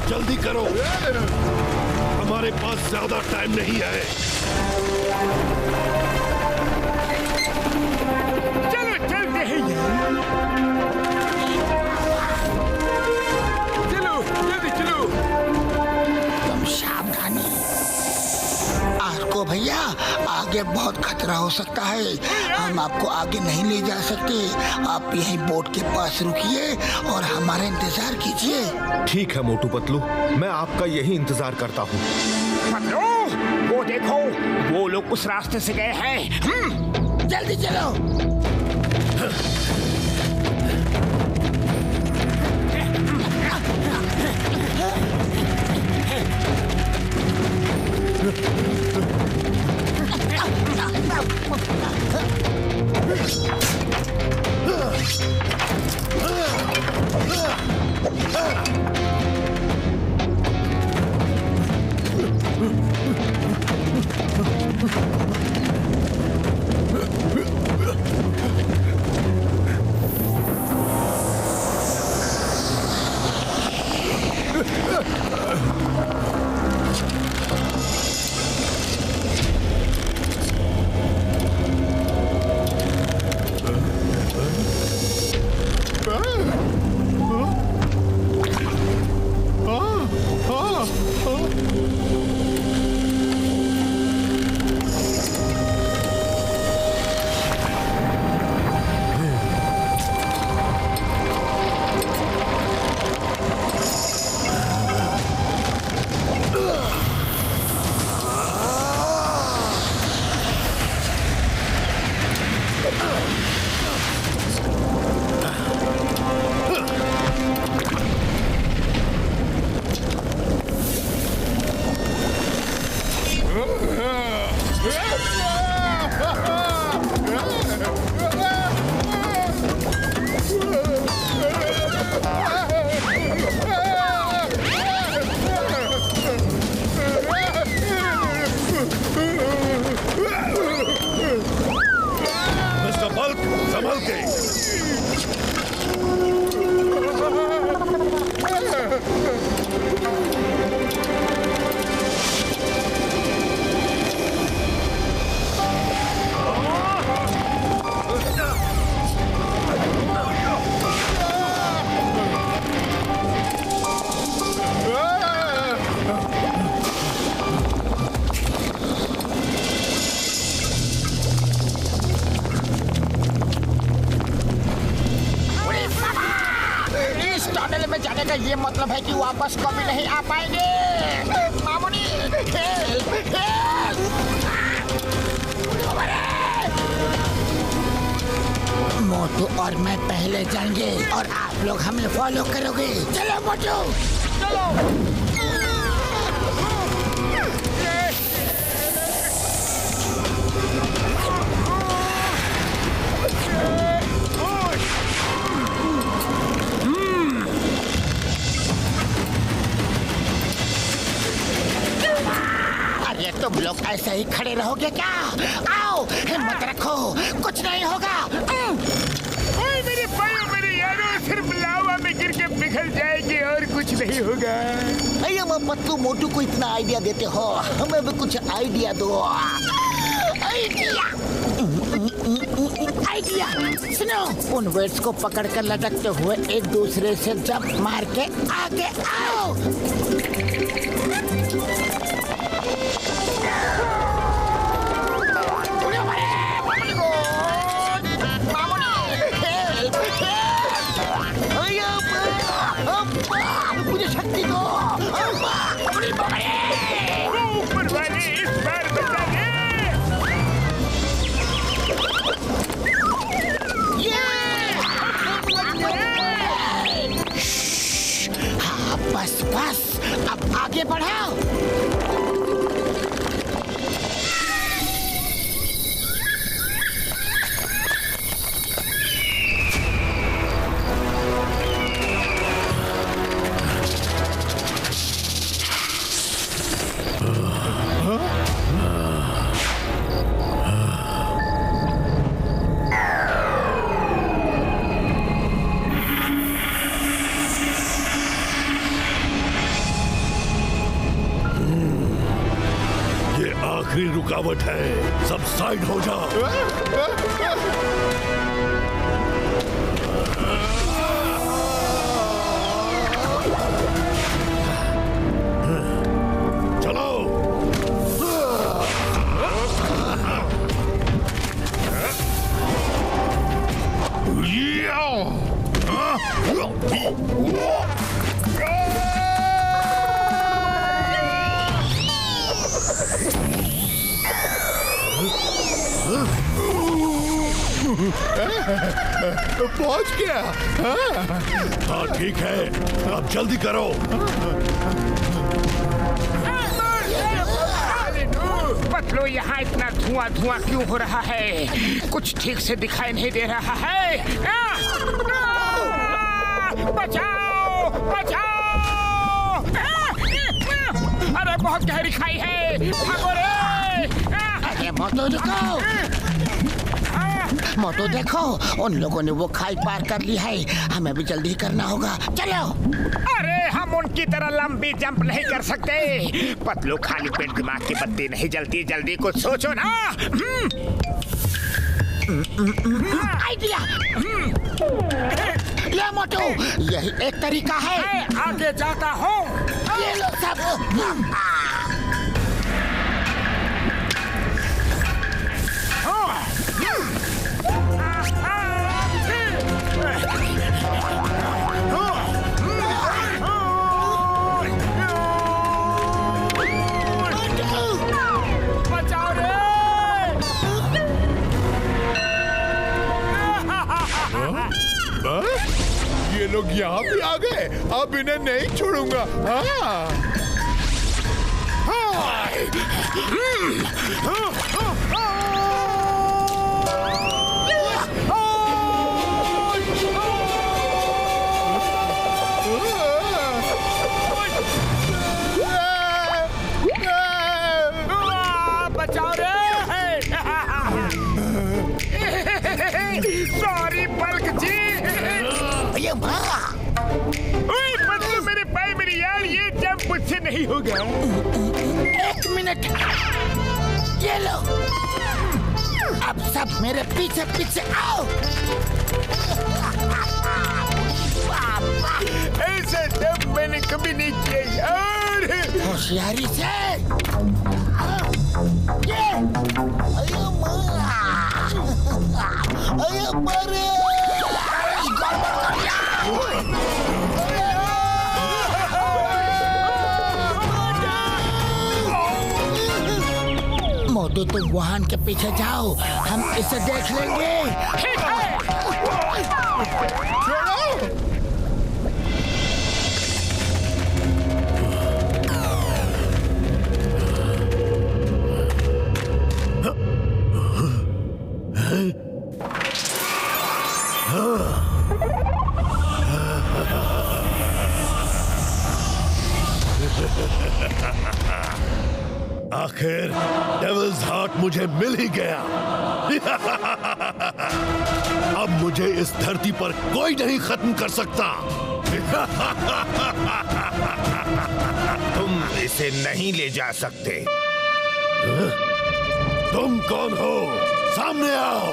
जल्दी करो, हमारे पास ज्यादा टाइम नहीं है। चलो चलते हैं। चलो जल्दी चलो। तुम सावधानी। आर्को भैया, आगे बहुत खतरा हो सकता है। हम आपको आगे नहीं ले जा सकते। आप यहीं बोट के पास रुकिए और हमारा इंतजार कीजिए। ठीक है मोटू पतलू, मैं आपका यही इंतजार करता हूँ। पतलू, वो देखो, वो लोग उस रास्ते से गए हैं। जल्दी चलो। संभल के। जाने का ये मतलब है कि वापस कभी नहीं आ पाएंगे। मामूनी, मोटू और मैं पहले जाएंगे और आप लोग हमें फॉलो करोगे। चलो मोटू, चलो। ऐसे ही खड़े रहोगे क्या? आओ, हिम्मत रखो, कुछ नहीं होगा। ओए मेरे भाइयों, मेरे यारों, सिर्फ लावा में गिर के पिघल जाएगी और कुछ नहीं होगा। अरे पतलू मोटू को इतना आइडिया देते हो, हमें भी कुछ आइडिया दो। आइडिया सुनो, उन वेट्स को पकड़कर लटकते हुए एक दूसरे से जंप मार के आगे आओ। मुझे शक्ति दो। ऊपर वाले इस बार बचा ले। हाँ, बस बस, अब आगे बढ़ाओ। आखिरी रुकावट है, सब साइड हो जाओ। चलो। पहुंच गया। हाँ ठीक है, अब जल्दी करो। पतलू, यहाँ इतना धुआं धुआं क्यों हो रहा है? कुछ ठीक से दिखाई नहीं दे रहा है। बचाओ बचाओ! अरे बहुत गहरी खाई है, भागो रे! अरे मोटू रुको, मोटू देखो, उन लोगों ने वो खाई पार कर ली है, हमें भी जल्दी करना होगा। चलो। अरे हम उनकी तरह लंबी जंप नहीं कर सकते। पतलू, खाली पेट दिमाग की बत्ती नहीं जलती, जल्दी कुछ सोचो ना। आइडिया। ले मोटू, यही एक तरीका है। मैं आगे जाता हूँ। ये लो सब। बचाओ रे! ये लोग यहाँ भी आ गए, अब इन्हें नहीं छोड़ूंगा। बचाओ रे! सॉरी बल्क जी। ओए पतलू, मेरे भाई, मेरी यार, ये जंप मुझसे नहीं होगा। एक मिनट, ये लो, अब सब मेरे पीछे पीछे आओ। ऐसा जंप मैंने कभी नहीं किया यार। होशियारी से। ये अयो माँ, अयो मरे। मोटू, तुम वाहन के पीछे जाओ, हम इसे देख लेंगे। आखिर डेविल्स हार्ट मुझे मिल ही गया। अब मुझे इस धरती पर कोई नहीं खत्म कर सकता। तुम इसे नहीं ले जा सकते। तुम कौन हो? सामने आओ।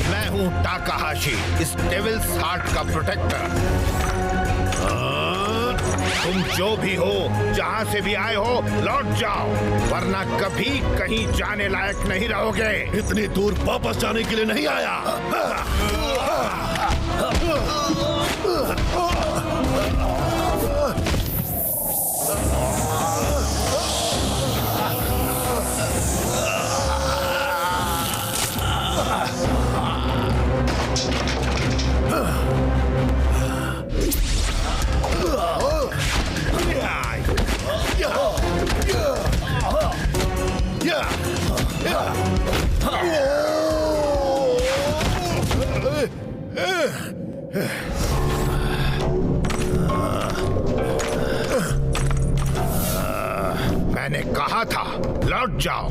मैं हूँ टाकाहाशी, इस डेविल्स हार्ट का प्रोटेक्टर। तुम जो भी हो, जहाँ से भी आए हो, लौट जाओ, वरना कभी कहीं जाने लायक नहीं रहोगे। इतनी दूर वापस जाने के लिए नहीं आया। मैंने कहा था लौट जाओ।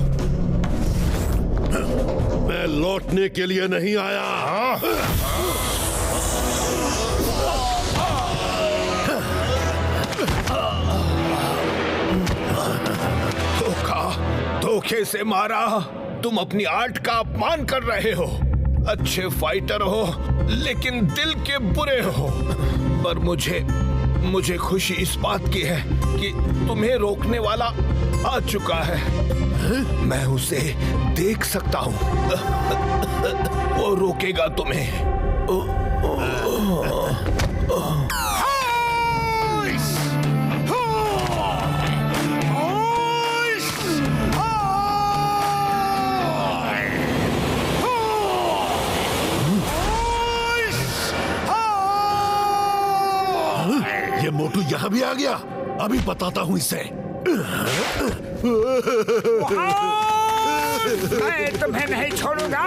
मैं लौटने के लिए नहीं आया। धोखे से मारा। तुम अपनी आर्ट का अपमान कर रहे हो। अच्छे फाइटर हो लेकिन दिल के बुरे हो। पर मुझे खुशी इस बात की है कि तुम्हें रोकने वाला आ चुका है। मैं उसे देख सकता हूँ। वो रोकेगा तुम्हें। ये मोटू यहाँ भी आ गया। अभी बताता हूँ इसे। मैं तुम्हें नहीं छोड़ूंगा।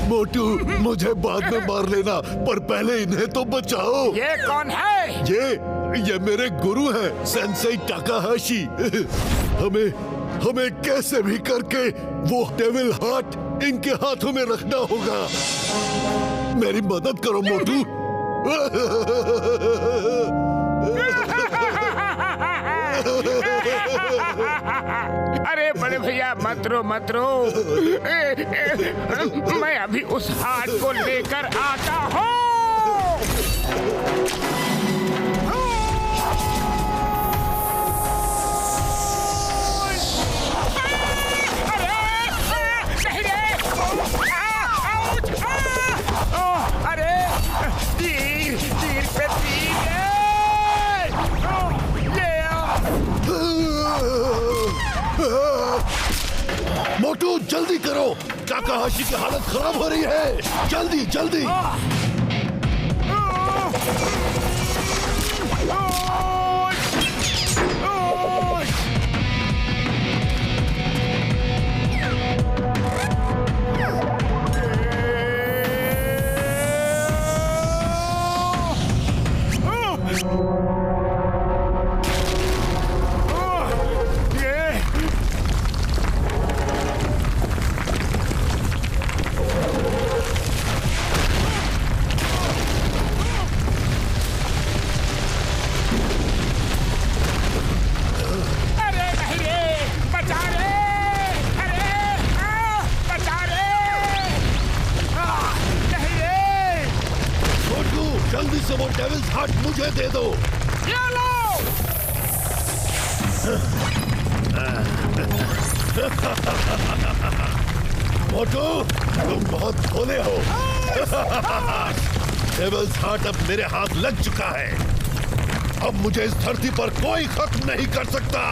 मोटू, मुझे बाद में मार लेना, पर पहले इन्हें तो बचाओ। ये कौन है? ये मेरे गुरु हैं, सेंसेई टाकाहाशी। हमें कैसे भी करके वो डेविल हार्ट इनके हाथों में रखना होगा। मेरी मदद करो मोटू। अरे बड़े भैया मत रो। मैं अभी उस हार्ट को लेकर आता हूँ। तीर पे तीर मोटू जल्दी करो, टाकाहाशी की हालत खराब हो रही है। जल्दी जल्दी। जल्दी से वो डेविल्स हार्ट मुझे दे दो। ये लो। मोटू, तुम बहुत भोले हो। डेविल्स हार्ट अब मेरे हाथ लग चुका है। अब मुझे इस धरती पर कोई खत्म नहीं कर सकता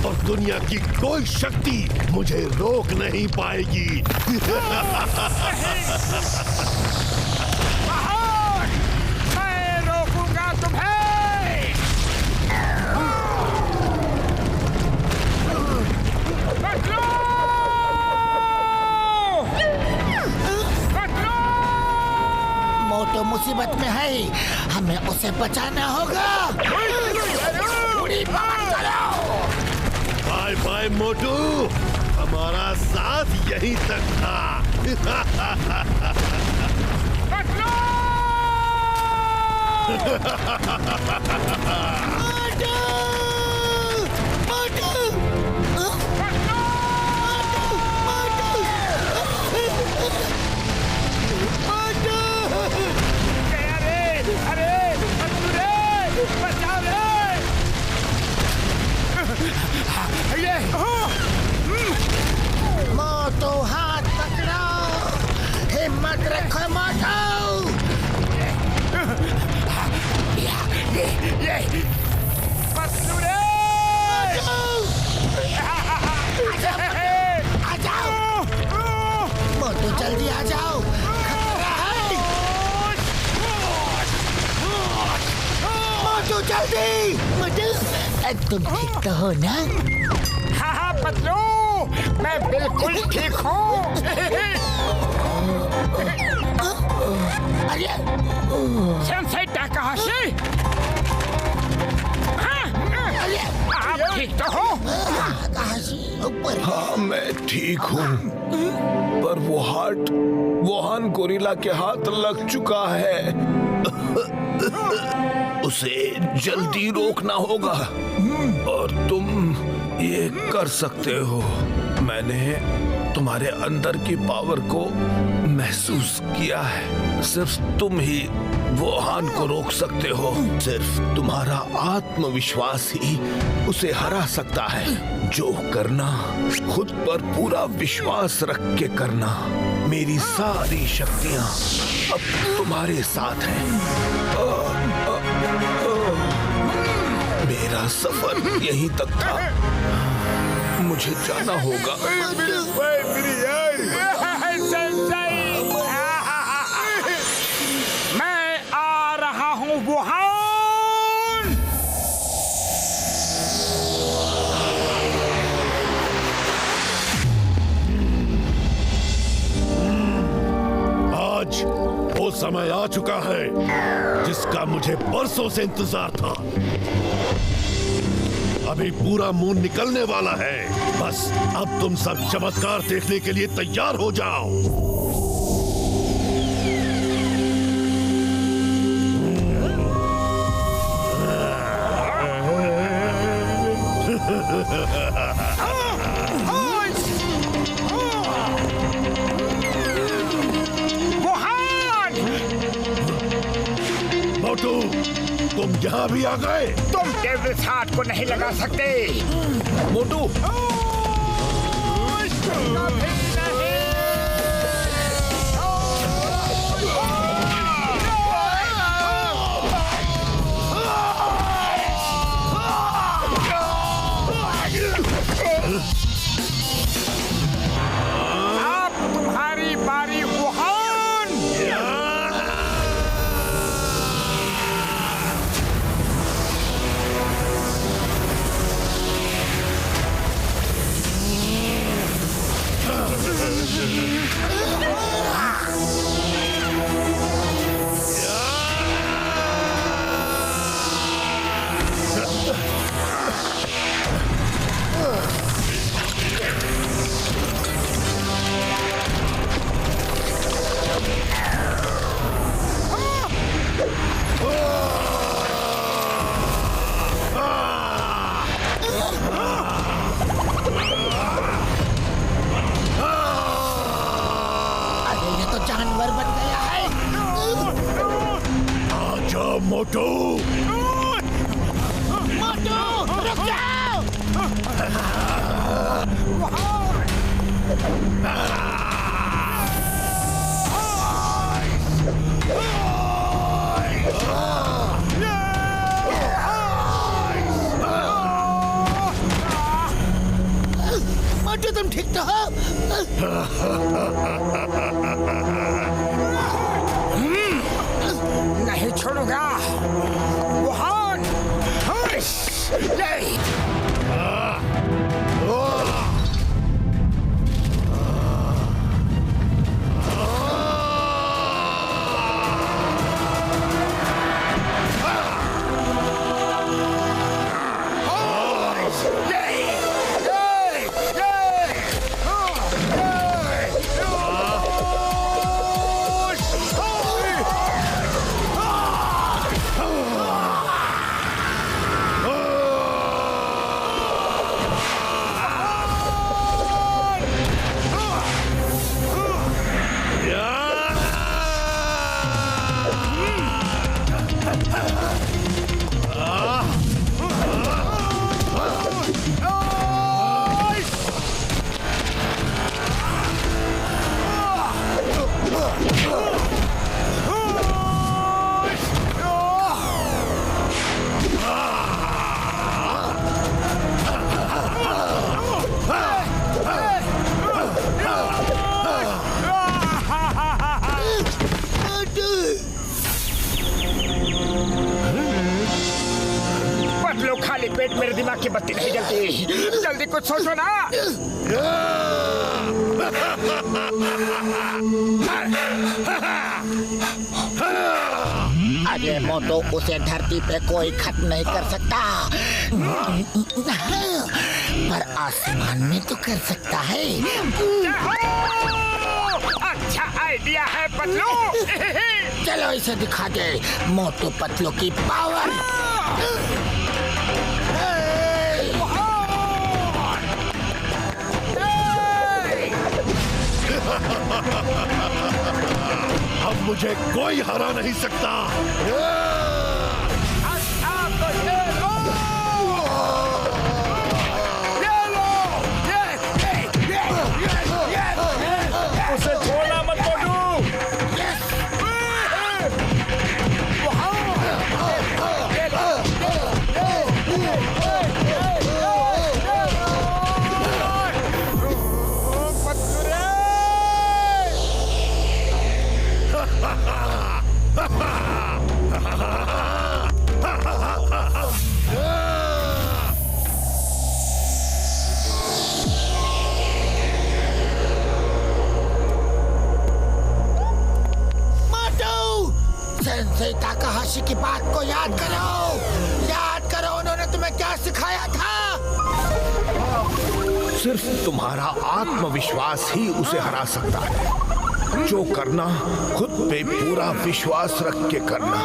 और दुनिया की कोई शक्ति मुझे रोक नहीं पाएगी। मैं रोकूंगा तुम्हें। उसे बचाना होगा। बाय बाय मोटू, हमारा साथ यहीं तक था। मोटू हाथ पकड़ो, हिम्मत रखो मोटू। आ जाओ मोटू, जल्दी आ जाओ, खतरा है। मोटू जल्दी। मोटू तुम ठीक तो हो ना? हाँ पतलू, मैं बिल्कुल ठीक हूँ। अरे सेंसेई ताकाहाशी, आप ठीक तो हो? हाँ मैं ठीक हूँ, पर वो हार्ट वुहान गोरिल्ला के हाथ लग चुका है। उसे जल्दी रोकना होगा और तुम ये कर सकते हो। मैंने तुम्हारे अंदर की पावर को महसूस किया है। सिर्फ तुम ही वुहान को रोक सकते हो। सिर्फ तुम्हारा आत्मविश्वास ही उसे हरा सकता है। जो करना खुद पर पूरा विश्वास रख के करना। मेरी सारी शक्तियां अब तुम्हारे साथ हैं। मेरा सफर यहीं तक था, मुझे जाना होगा। मैं आ रहा हूँ वुहान। आज वो समय आ चुका है जिसका मुझे बरसों से इंतजार था। अभी पूरा मून निकलने वाला है। बस अब तुम सब चमत्कार देखने के लिए तैयार हो जाओ। मोटू, तुम यहाँ भी आ गए। तुम डेविल्स हार्ट को नहीं लगा सकते। मोटू, अब तुम्हारी बारी वुहान। जानवर बन गया है। आ जाओ मोटू। मोटू रुक जाओ। मोटू तुम ठीक तो हो? नहीं छोड़ूंगा वुहान। नहीं। बत्ती नहीं जलती। जल्दी कुछ सोचो ना। अरे मोटो, उसे धरती पे कोई खत्म नहीं कर सकता, पर आसमान में तो कर सकता है। अच्छा आइडिया है पतलू। चलो इसे दिखा दे मोटू पतलू की पावर। अब मुझे कोई हरा नहीं सकता। उसे छोड़ना मत मोटू। सेंसेई ताकाहाशी की बात को याद करो, उन्होंने तुम्हें क्या सिखाया था? सिर्फ तुम्हारा आत्मविश्वास ही उसे हरा सकता है। जो करना खुद पे पूरा विश्वास रख के करना।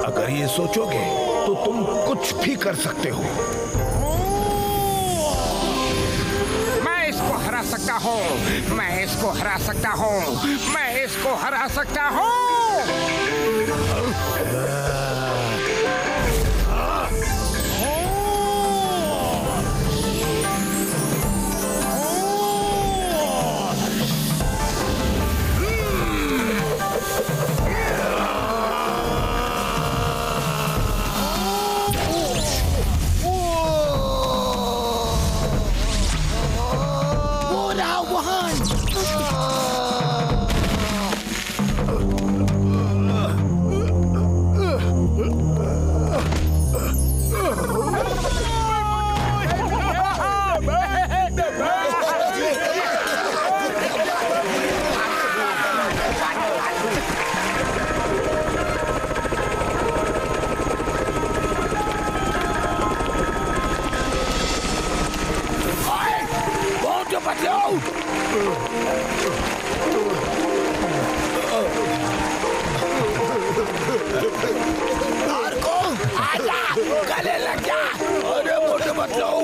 अगर ये सोचोगे तो तुम कुछ भी कर सकते हो। मैं इसको हरा सकता हूँ, मैं इसको हरा सकता हूँ, मैं इसको हरा सकता हूँ। गले लग जा। अरे मोटे बतलाओ,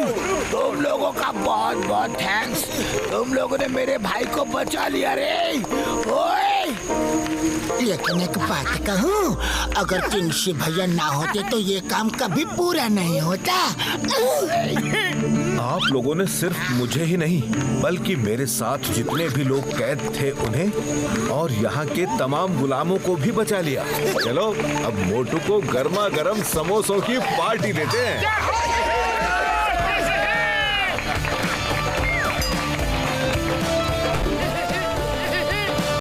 तुम लोगों का बहुत बहुत थैंक्स। तुम लोगों ने मेरे भाई को बचा लिया रे। ओए, लेकिन एक बात कहूँ, अगर किंशी भैया ना होते तो ये काम कभी पूरा नहीं होता। आप लोगों ने सिर्फ मुझे ही नहीं बल्कि मेरे साथ जितने भी लोग कैद थे उन्हें और यहाँ के तमाम गुलामों को भी बचा लिया। चलो अब मोटू को गर्मा गर्म समोसों की पार्टी देते हैं।